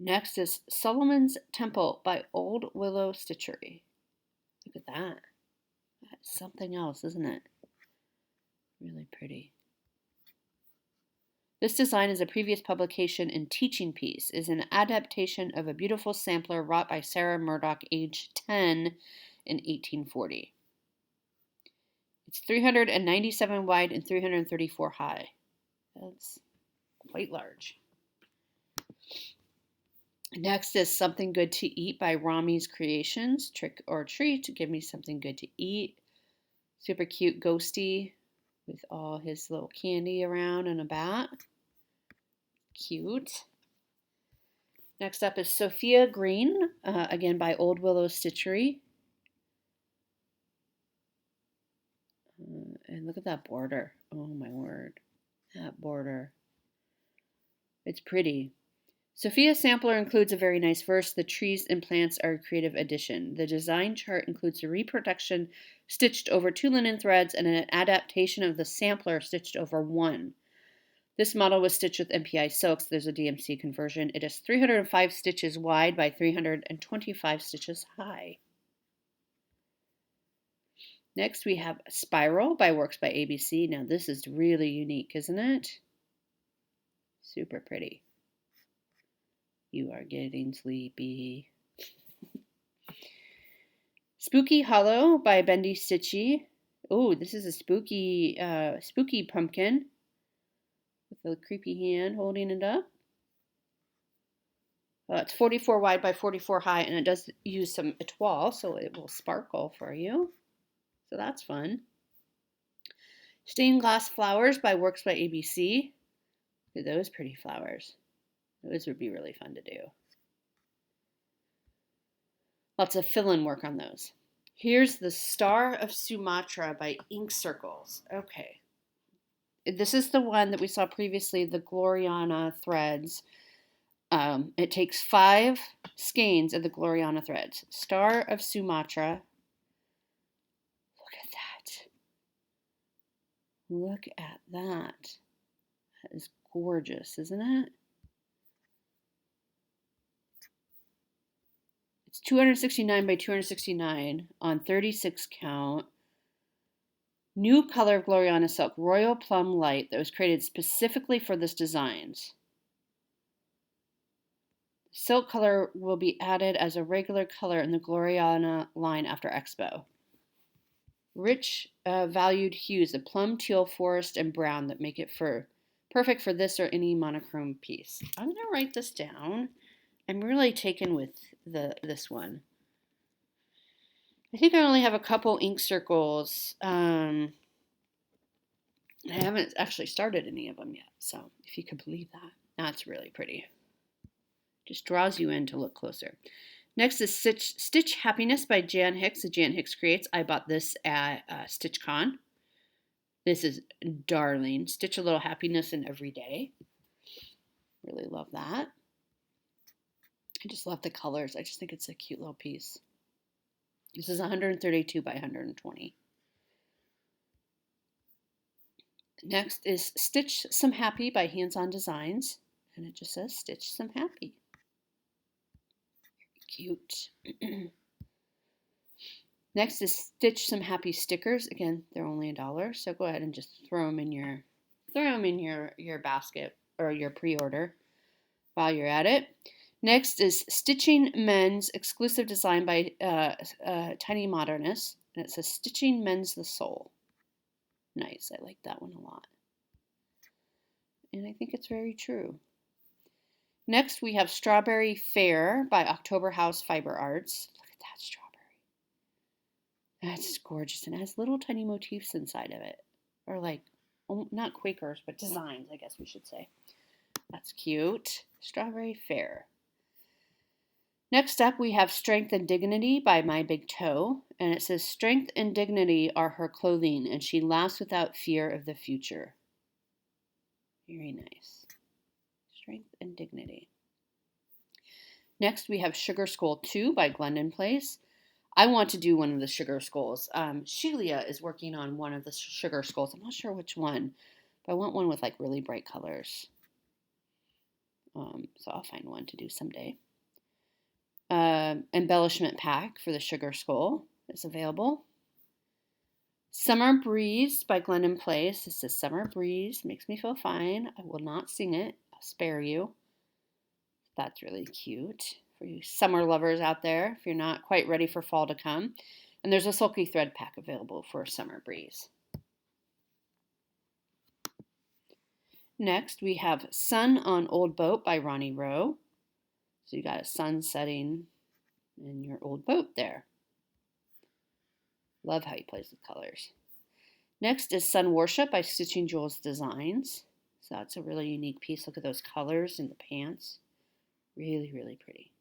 Next is Solomon's Temple by Old Willow Stitchery. Look at that. That's something else, isn't it? Really pretty. This design is a previous publication and teaching piece, is an adaptation of a beautiful sampler wrought by Sarah Murdoch, age 10, in 1840. It's 397 wide and 334 high. That's quite large. Next is Something Good to Eat by Rami's Creations. Trick or treat, give me something good to eat. Super cute ghosty with all his little candy around in a bat. Cute. Next up is Sophia Green, again by Old Willow Stitchery. And look at that border. Oh my word. That border. It's pretty. Sophia's sampler includes a very nice verse. The trees and plants are a creative addition. The design chart includes a reproduction stitched over 2 linen threads and an adaptation of the sampler stitched over 1. This model was stitched with MPI silks. There's a DMC conversion. It is 305 stitches wide by 325 stitches high. Next, we have Spiral by Works by ABC. Now, this is really unique, isn't it? Super pretty. You are getting sleepy. Spooky Hollow by Bendy Stitchy. Oh, this is a spooky pumpkin with a creepy hand holding it up. It's 44 wide by 44 high, and it does use some etoile, so it will sparkle for you. So that's fun. Stained Glass Flowers by Works by ABC. Look at those pretty flowers. Those would be really fun to do. Lots of fill-in work on those. Here's the Star of Sumatra by Ink Circles. Okay. This is the one that we saw previously, the Gloriana threads. It takes 5 skeins of the Gloriana threads. Star of Sumatra. Look at that. Look at that. That is gorgeous, isn't it? It's 269 by 269 on 36 count. New color of Gloriana silk, Royal Plum Light, that was created specifically for this designs. Silk color will be added as a regular color in the Gloriana line after Expo. Rich, valued hues, the plum, teal, forest, and brown that make it perfect for this or any monochrome piece. I'm going to write this down. I'm really taken with this one. I think I only have a couple ink circles. I haven't actually started any of them yet, so if you could believe that. That's really pretty. Just draws you in to look closer. Next is Stitch Happiness by Jan Hicks. Jan Hicks Creates. I bought this at StitchCon. This is darling. Stitch a little happiness in every day. Really love that. I just love the colors. I just think it's a cute little piece. This is 132 by 120. Next is Stitch Some Happy by Hands On Designs. And it just says Stitch Some Happy. Cute. Next is Stitch Some Happy stickers. Again, they're only $1, so go ahead and just throw them in your basket or your pre-order while you're at it. Next is Stitching Men's exclusive design by Tiny Modernist, and it says Stitching Men's the Soul. Nice, I like that one a lot, and I think it's very true. Next, we have Strawberry Fair by October House Fiber Arts. Look at that strawberry. That's gorgeous. And it has little tiny motifs inside of it. Or like, not Quakers, but designs, I guess we should say. That's cute. Strawberry Fair. Next up, we have Strength and Dignity by My Big Toe. And it says, Strength and dignity are her clothing, and she laughs without fear of the future. Very nice. Strength and Dignity. Next, we have Sugar Skull 2 by Glendon Place. I want to do one of the Sugar Skulls. Sheila is working on one of the Sugar Skulls. I'm not sure which one, but I want one with like really bright colors. So I'll find one to do someday. Embellishment pack for the Sugar Skull is available. Summer Breeze by Glendon Place. This is Summer Breeze. Makes me feel fine. I will not sing it. I'll spare you. That's really cute for you summer lovers out there if you're not quite ready for fall to come. And there's a sulky thread pack available for Summer Breeze. Next, we have Sun on Old Boat by Ronnie Rowe. So you got a sun setting in your old boat there. Love how he plays with colors. Next is Sun Worship by Stitching Jewels Designs. So that's a really unique piece. Look at those colors in the pants. Really, really pretty.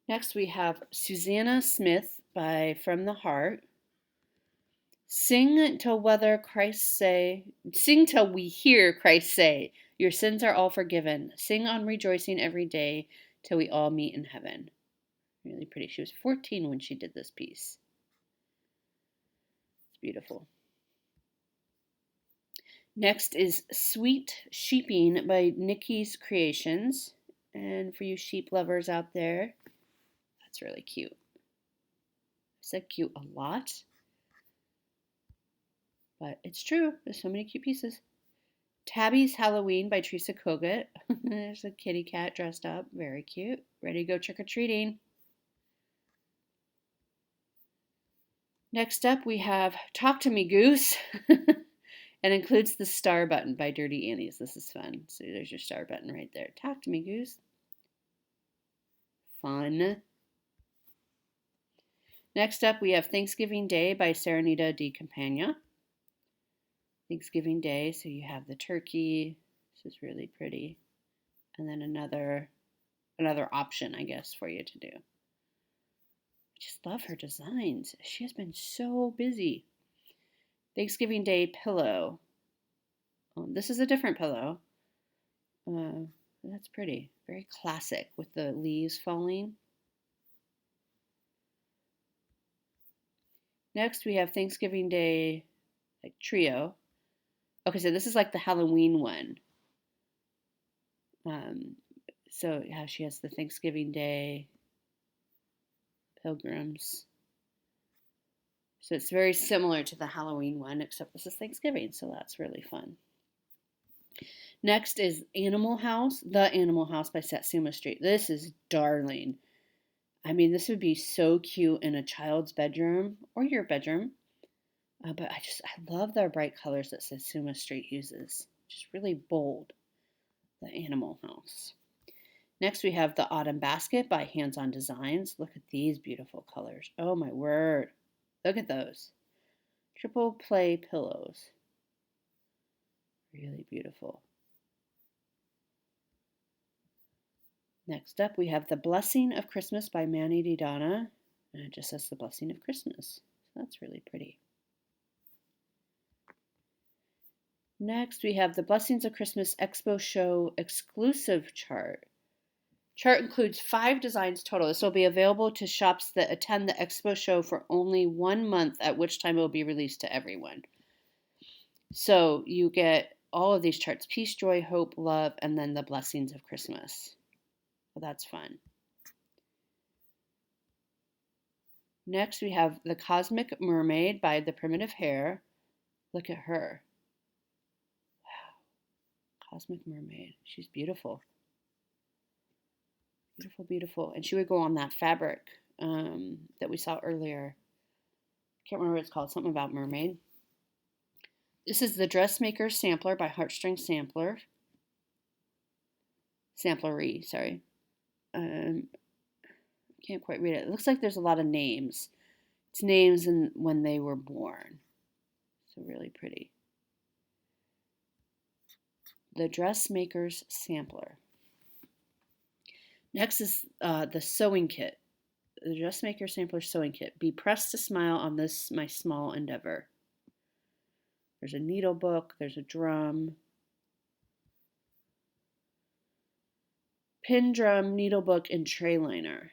Next we have Susanna Smith by From the Heart. Sing till we hear Christ say, Your sins are all forgiven. Sing on rejoicing every day till we all meet in heaven. Really pretty. She was 14 when she did this piece. It's beautiful. Next is Sweet Sheeping by Nikki's Creations. And for you sheep lovers out there, that's really cute. I said cute a lot, but it's true. There's so many cute pieces. Tabby's Halloween by Teresa Kogut. There's a kitty cat dressed up. Very cute. Ready to go trick-or-treating. Next up, we have Talk to Me Goose. And includes the star button by Dirty Annie's. This is fun. So there's your star button right there. Talk to me, Goose. Fun. Next up, we have Thanksgiving Day by Serenita de Campagna. Thanksgiving Day, so you have the turkey. This is really pretty. And then another option, I guess, for you to do. I just love her designs. She has been so busy. Thanksgiving Day pillow. This is a different pillow. That's pretty. Very classic with the leaves falling. Next, we have Thanksgiving Day trio. Okay, so this is like the Halloween one. So yeah, she has the Thanksgiving Day pilgrims. So it's very similar to the Halloween one, except this is Thanksgiving, so that's really fun. Next is Animal House, The Animal House by Satsuma Street. This is darling. I mean, this would be so cute in a child's bedroom or your bedroom. But I love the bright colors that Satsuma Street uses. Just really bold. The Animal House. Next, we have The Autumn Basket by Hands On Designs. Look at these beautiful colors. Oh my word. Look at those. Triple play pillows. Really beautiful. Next up, we have The Blessing of Christmas by Manny Di Donna. And it just says The Blessing of Christmas. So that's really pretty. Next, we have the Blessings of Christmas Expo Show exclusive chart. Chart includes 5 designs total. This will be available to shops that attend the Expo Show for only 1 month, at which time it will be released to everyone. So you get all of these charts: peace, joy, hope, love, and then the Blessings of Christmas. Well, that's fun. Next, we have The Cosmic Mermaid by The Primitive Hare. Look at her. Wow. Cosmic Mermaid. She's beautiful. Beautiful, beautiful. And she would go on that fabric that we saw earlier. I can't remember what it's called. Something about mermaid. This is the Dressmaker Sampler by Heartstring Sampler. Samplery, sorry. Can't quite read it. It looks like there's a lot of names. It's names and when they were born. So really pretty. The Dressmaker's Sampler. Next is the sewing kit. The Dressmaker Sampler Sewing Kit. Be pressed to smile on this, my small endeavor. There's a needle book. There's a drum. Pin drum, needle book, and tray liner.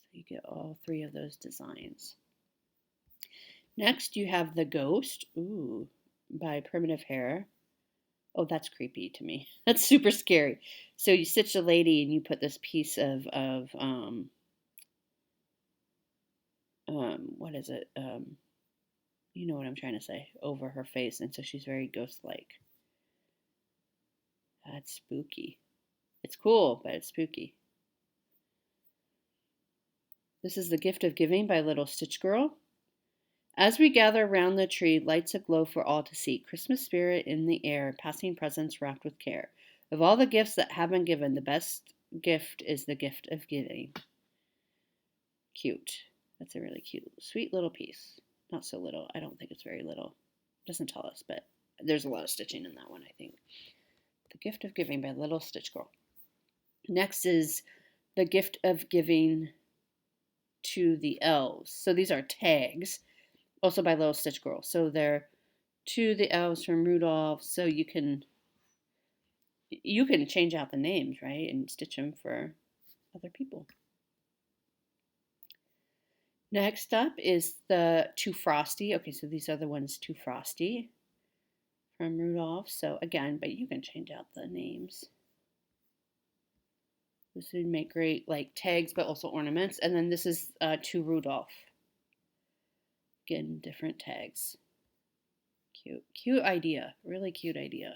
So you get all 3 of those designs. Next, you have The Ghost. Ooh, by Primitive Hare. Oh, that's creepy to me. That's super scary. So you stitch a lady and you put this piece of what is it? You know what I'm trying to say, over her face, and so she's very ghost-like. That's spooky. It's cool, but it's spooky. This is The Gift of Giving by Little Stitch Girl. As we gather round the tree, lights aglow for all to see, Christmas spirit in the air, passing presents wrapped with care. Of all the gifts that have been given, the best gift is the gift of giving. Cute. That's a really cute, sweet little piece. Not so little. I don't think it's very little. It doesn't tell us, but there's a lot of stitching in that one, I think. The Gift of Giving by Little Stitch Girl. Next is The Gift of Giving to the Elves. So these are tags, also by Little Stitch Girl. So they're to the elves from Rudolph, so you can change out the names, right, and stitch them for other people. Next up is the Too Frosty. Okay, so these are the ones Too Frosty from Rudolph. So again, but you can change out the names. This would make great like tags, but also ornaments. And then this is To Rudolph. Again, different tags. Cute idea. Really cute idea.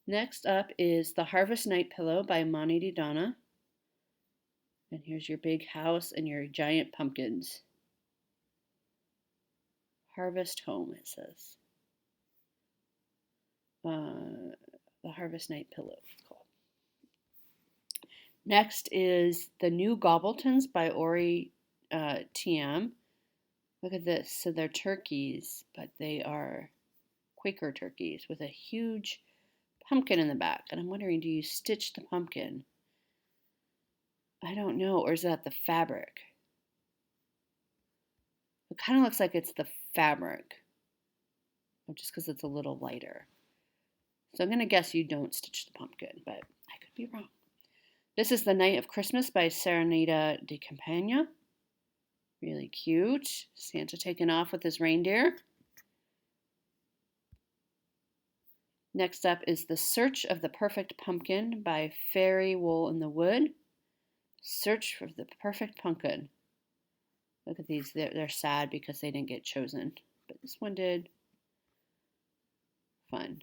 Next up is the Harvest Night Pillow by Mani Di Donna. And here's your big house and your giant pumpkins. Harvest Home, it says. The Harvest Night Pillow, it's called. Next is the New Gobbletons by Ori TM. Look at this. So they're turkeys, but they are Quaker turkeys with a huge pumpkin in the back. And I'm wondering, do you stitch the pumpkin? I don't know. Or is that the fabric? It kind of looks like it's the fabric, just because it's a little lighter. So I'm going to guess you don't stitch the pumpkin, but I could be wrong. This is The Night of Christmas by Serenita de Campagna. Really cute. Santa taking off with his reindeer. Next up is The Search of the Perfect Pumpkin by Fairy Wool in the Wood. Search for the perfect pumpkin. Look at these. They're sad because they didn't get chosen, but this one did. Fun.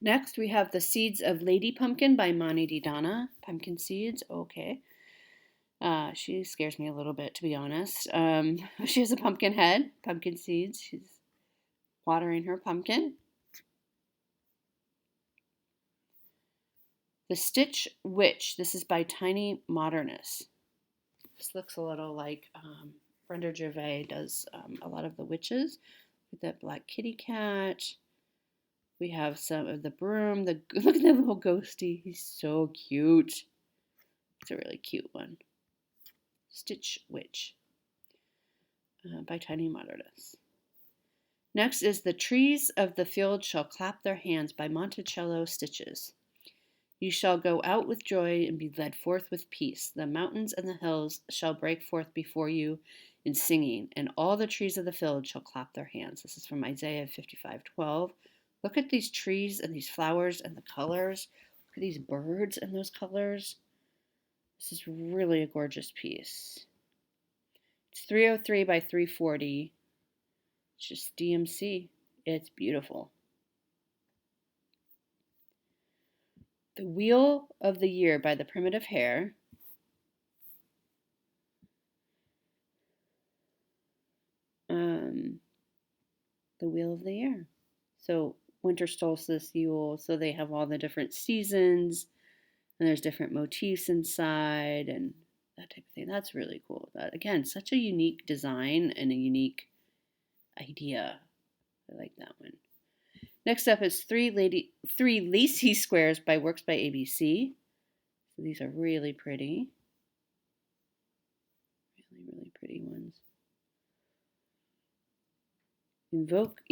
Next, we have The Seeds of Lady Pumpkin by Mani Di Donna. Pumpkin seeds, okay. She scares me a little bit, to be honest. She has a pumpkin head, pumpkin seeds. She's watering her pumpkin. The Stitch Witch. This is by Tiny Modernist. This looks a little like Brenda Gervais does a lot of the witches. With that black kitty cat. We have some of the broom. Look at that little ghosty. He's so cute. It's a really cute one. Stitch Witch by Tiny Modernist. Next is The Trees of the Field Shall Clap Their Hands by Monticello Stitches. You shall go out with joy and be led forth with peace. The mountains and the hills shall break forth before you in singing, and all the trees of the field shall clap their hands. This is from Isaiah 55:12. Look at these trees and these flowers and the colors. Look at these birds and those colors. This is really a gorgeous piece. It's 303 by 340. It's just DMC. It's beautiful. The Wheel of the Year by the Primitive Hare. The Wheel of the Year. So winter solstice, Yule, so they have all the different seasons, and there's different motifs inside, and that type of thing. That's really cool. That, again, such a unique design and a unique idea. I like that one. Next up is Three Lacy Squares by Works by ABC. So these are really pretty. Really pretty ones. Evoke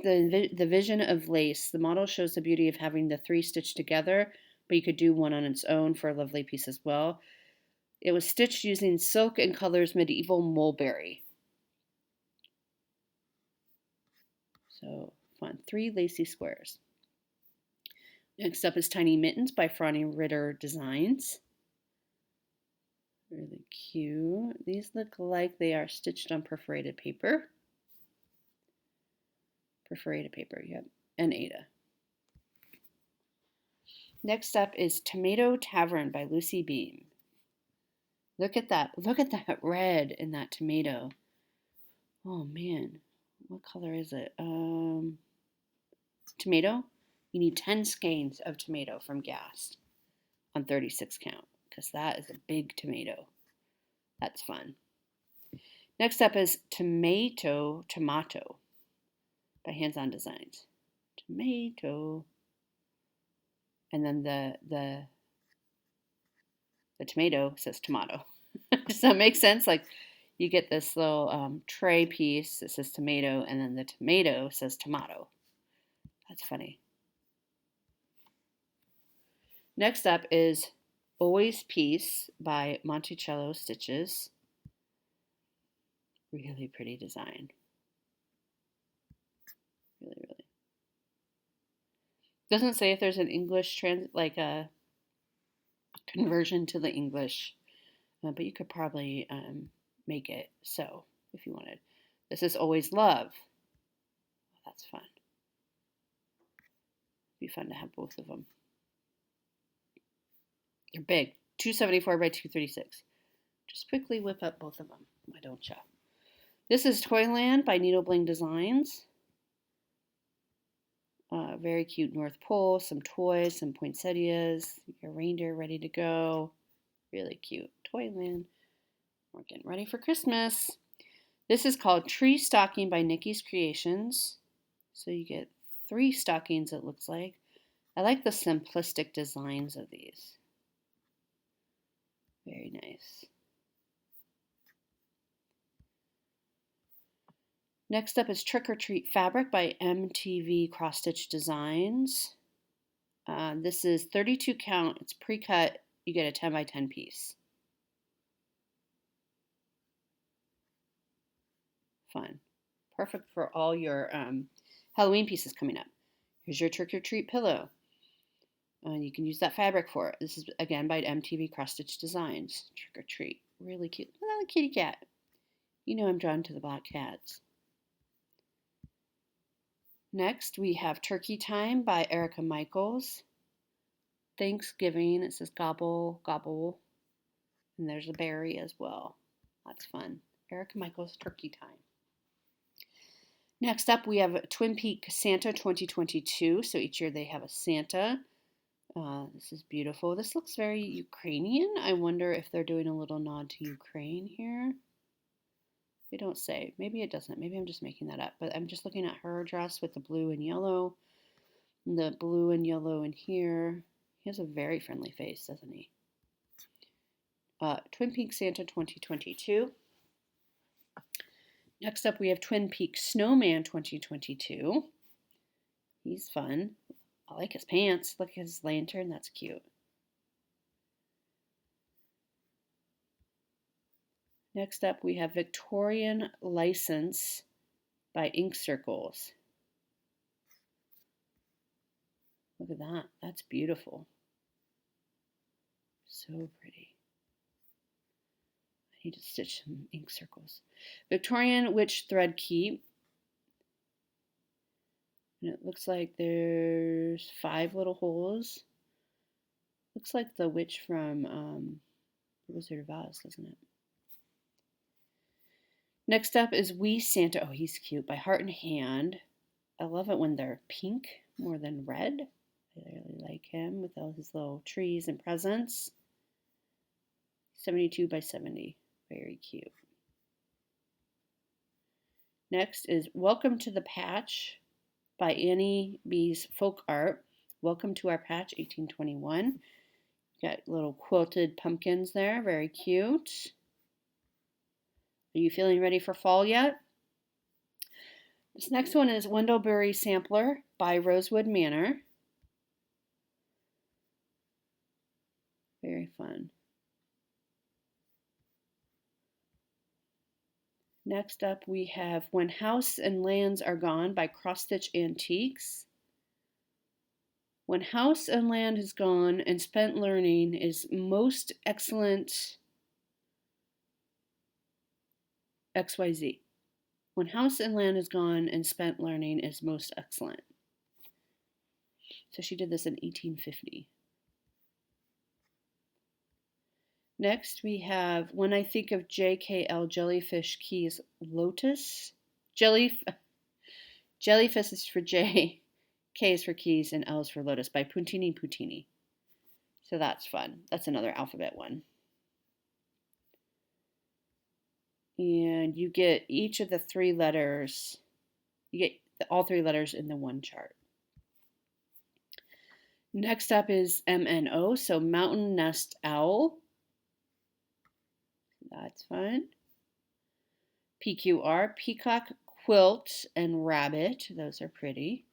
the vision of lace. The model shows the beauty of having the three stitched together, but you could do one on its own for a lovely piece as well. It was stitched using silk and colors medieval mulberry. So fun. 3 Lacy Squares. Next up is Tiny Mittens by Franny Ritter Designs. Really cute. These look like they are stitched on perforated paper. Perforated paper, yep. And Ada. Next up is Tomato Tavern by Lucy Beam. Look at that. Look at that red in that tomato. Oh man. What color is it? Tomato. You need 10 skeins of tomato from Gas on 36 count, because that is a big tomato. That's fun. Next up is Tomato by Hands On Designs. Tomato. And then the tomato says tomato. Does that make sense? Like, You get this little tray piece that says tomato, and then the tomato says tomato. That's funny. Next up is Always Peace by Monticello Stitches. Really pretty design. Really, really. Doesn't say if there's an English like a conversion to the English, but you could probably make it so if you wanted. This is Always Love. That's fun. Be fun to have both of them. They're big, 274 by 236. Just quickly whip up both of them. Why don't ya? This is Toyland by Needle Bling Designs. Very cute North Pole, some toys, some poinsettias, your reindeer ready to go. Really cute. Toyland. We're getting ready for Christmas. This is called Tree Stocking by Nikki's Creations. So you get 3 stockings, it looks like. I like the simplistic designs of these. Very nice. Next up is Trick or Treat Fabric by MTV Cross Stitch Designs. This is 32 count. It's pre-cut. You get a 10 by 10 piece. Fun. Perfect for all your Halloween pieces coming up. Here's your Trick or Treat pillow. You can use that fabric for it. This is, again, by MTV Cross Stitch Designs. Trick or Treat. Really cute. Look at the kitty cat. You know I'm drawn to the black cats. Next, we have Turkey Time by Erica Michaels. Thanksgiving, it says gobble, gobble. And there's a berry as well. That's fun. Erica Michaels, Turkey Time. Next up, we have Twin Peak Santa 2022. So each year they have a Santa. This is beautiful. This looks very Ukrainian. I wonder if they're doing a little nod to Ukraine here. They don't say. Maybe it doesn't. Maybe I'm just making that up. But I'm just looking at her dress with the blue and yellow. And the blue and yellow in here. He has a very friendly face, doesn't he? Twin Peaks Santa 2022. Next up, we have Twin Peaks Snowman 2022. He's fun. I like his pants. Look at his lantern. That's cute. Next up, we have Victorian License by Ink Circles. Look at that. That's beautiful. So pretty. I need to stitch some ink circles. Victorian Witch Thread Keep. And it looks like there's 5 little holes. Looks like the witch from Wizard of Oz, doesn't it? Next up is Wee Santa. Oh, he's cute. By Heart and Hand. I love it when they're pink more than red. I really like him with all his little trees and presents. 72 by 70. Very cute. Next is Welcome to the Patch by Annie B's Folk Art. Welcome to our patch, 1821. Got little quilted pumpkins there. Very cute. Are you feeling ready for fall yet? This next one is Wendlebury Sampler by Rosewood Manor. Very fun. Next up we have When House and Lands Are Gone by Cross Stitch Antiques. When house and land is gone and spent learning is most excellent XYZ. When house and land is gone and spent learning is most excellent. So she did this in 1850. Next we have When I Think of JKL Jellyfish Keys Lotus. Jellyfish is for J, K is for keys, and L is for lotus by Puntini Puntini. So that's fun. That's another alphabet one. And you get each of the 3 letters. You get all 3 letters in the one chart. Next up is MNO, so Mountain Nest Owl. That's fun. PQR, Peacock, Quilt, and Rabbit. Those are pretty.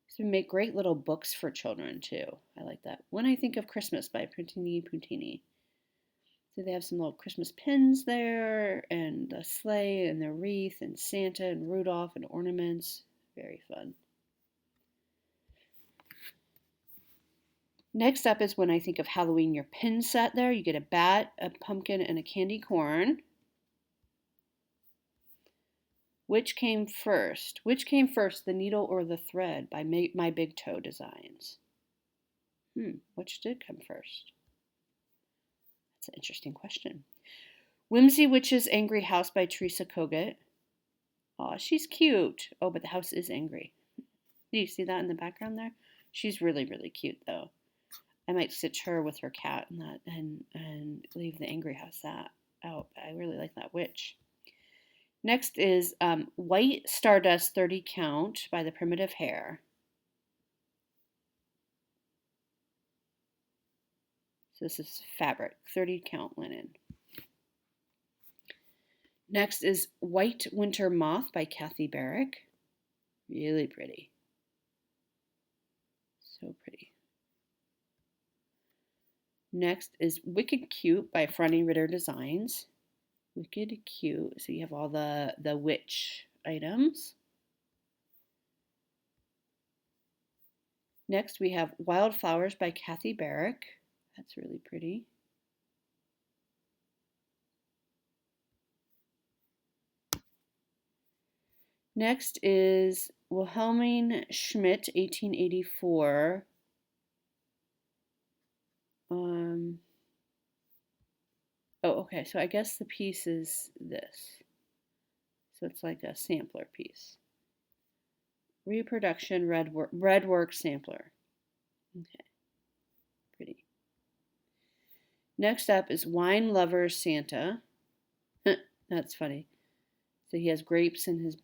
So we make great little books for children too. I like that. When I Think of Christmas by Printini Puntini. So they have some little Christmas pins there, and a sleigh, and the wreath, and Santa, and Rudolph, and ornaments. Very fun. Next up is When I Think of Halloween, your pin set there. You get a bat, a pumpkin, and a candy corn. Which came first? Which came first, the needle or the thread by My Big Toe Designs? Which did come first? That's an interesting question. Whimsy Witch's Angry House by Teresa Kogut. Aw, she's cute. Oh, but the house is angry. Do you see that in the background there? She's really, really cute, though. I might stitch her with her cat and that, and leave the angry house out. I really like that witch. Next is White Stardust 30 Count by the Primitive Hare. So this is fabric, 30 count linen. Next is White Winter Moth by Kathy Barrick. Really pretty. So pretty. Next is Wicked Cute by Franny Ritter Designs. Wicked Cute. So you have all the witch items. Next we have Wildflowers by Kathy Barrick. That's really pretty. Next is Wilhelmine Schmidt, 1884. Oh, okay, so I guess the piece is this. So it's like a sampler piece. Reproduction red work sampler. Okay, pretty. Next up is Wine Lover Santa. That's funny. So he has grapes in his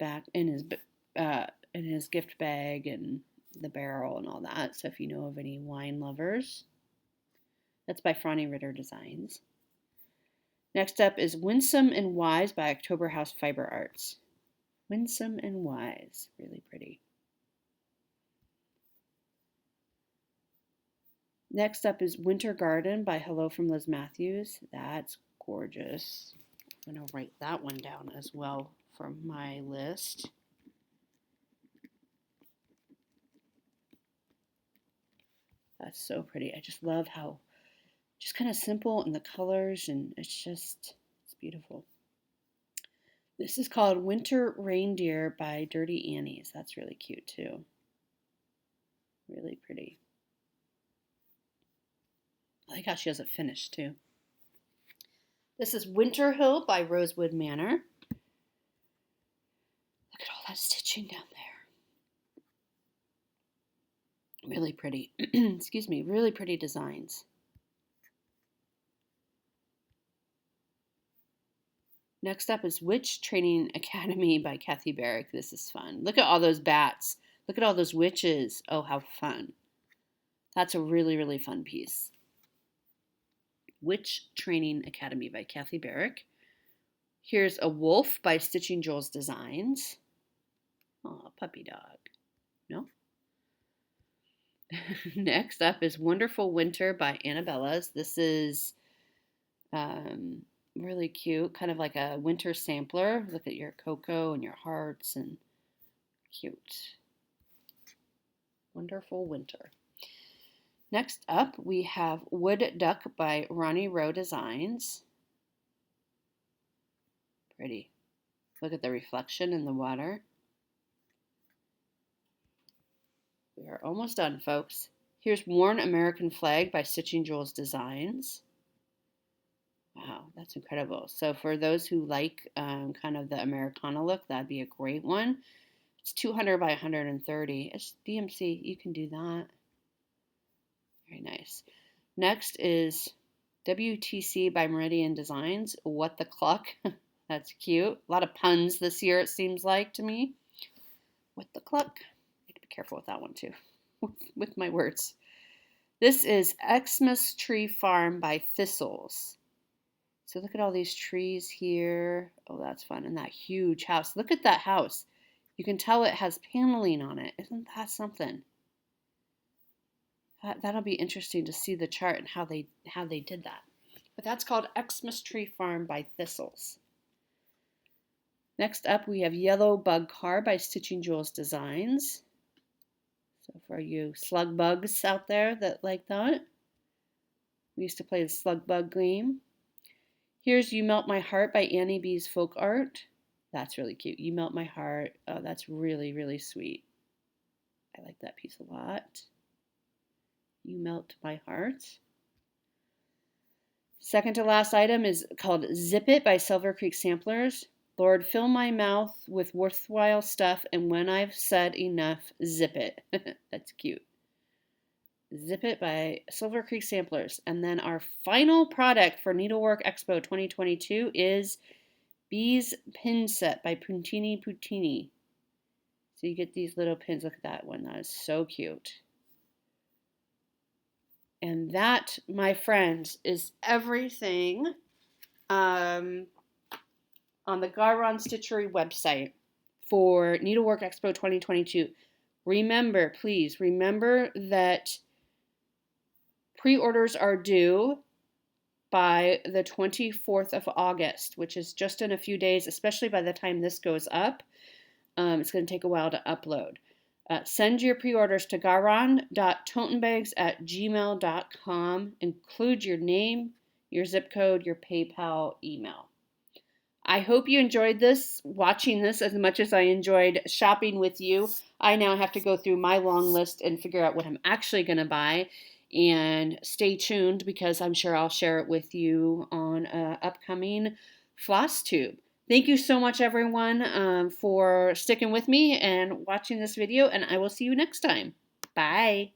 in his gift bag and the barrel and all that. So if you know of any wine lovers, that's by Franny Ritter Designs. Next up is Winsome and Wise by October House Fiber Arts. Winsome and Wise, really pretty. Next up is Winter Garden by Hello from Liz Matthews. That's gorgeous. I'm going to write that one down as well for my list. That's so pretty. I just love how just kind of simple in the colors, and it's beautiful. This is called Winter Reindeer by Dirty Annie's. That's really cute too. Really pretty. I like how she has it finished too. This is Winter Hill by Rosewood Manor. Look at all that stitching down there. Really pretty. Excuse me, really pretty designs. Next up is Witch Training Academy by Kathy Barrick. This is fun. Look at all those bats. Look at all those witches. Oh, how fun. That's a really, really fun piece. Witch Training Academy by Kathy Barrick. Here's a wolf by Stitching Jules Designs. Oh, puppy dog. No? Next up is Wonderful Winter by Annabella's. This is really cute, kind of like a winter sampler. Look at your cocoa and your hearts, and cute. Wonderful Winter. Next up, we have Wood Duck by Ronnie Rowe Designs. Pretty. Look at the reflection in the water. We are almost done, folks. Here's Worn American Flag by Stitching Jules Designs. Wow, that's incredible. So for those who like kind of the Americana look, that'd be a great one. It's 200 by 130. It's DMC. You can do that. Very nice. Next is WTC by Meridian Designs. What the Cluck. That's cute. A lot of puns this year, it seems like to me. What the Cluck. I have to be careful with that one too, with my words. This is Xmas Tree Farm by Thistles. So look at all these trees here. Oh, that's fun. And that huge house. Look at that house. You can tell it has paneling on it. Isn't that something? That'll be interesting to see the chart and how they did that. But that's called Xmas Tree Farm by Thistles. Next up, we have Yellow Bug Car by Stitching Jewels Designs. So for you slug bugs out there that like that, we used to play the slug bug game. Here's You Melt My Heart by Annie B's Folk Art. That's really cute. You Melt My Heart. Oh, that's really, really sweet. I like that piece a lot. You Melt My Heart. Second to last item is called Zip It by Silver Creek Samplers. Lord, fill my mouth with worthwhile stuff, and when I've said enough, zip it. That's cute. Zip It by Silver Creek Samplers. And then our final product for Needlework Expo 2022 is Bees Pin Set by Puntini Puntini. So you get these little pins. Look at that one. That is so cute. And that, my friends, is everything on the Garon Stitchery website for Needlework Expo 2022. Remember, please, remember that pre-orders are due by the 24th of August, which is just in a few days, especially by the time this goes up. It's going to take a while to upload. Send your pre-orders to garon.totenbags@gmail.com. Include your name, your zip code, your PayPal email. I hope you enjoyed watching this as much as I enjoyed shopping with you. I now have to go through my long list and figure out what I'm actually going to buy. And stay tuned because I'm sure I'll share it with you on an upcoming floss tube. Thank you so much, everyone, for sticking with me and watching this video, and I will see you next time. Bye.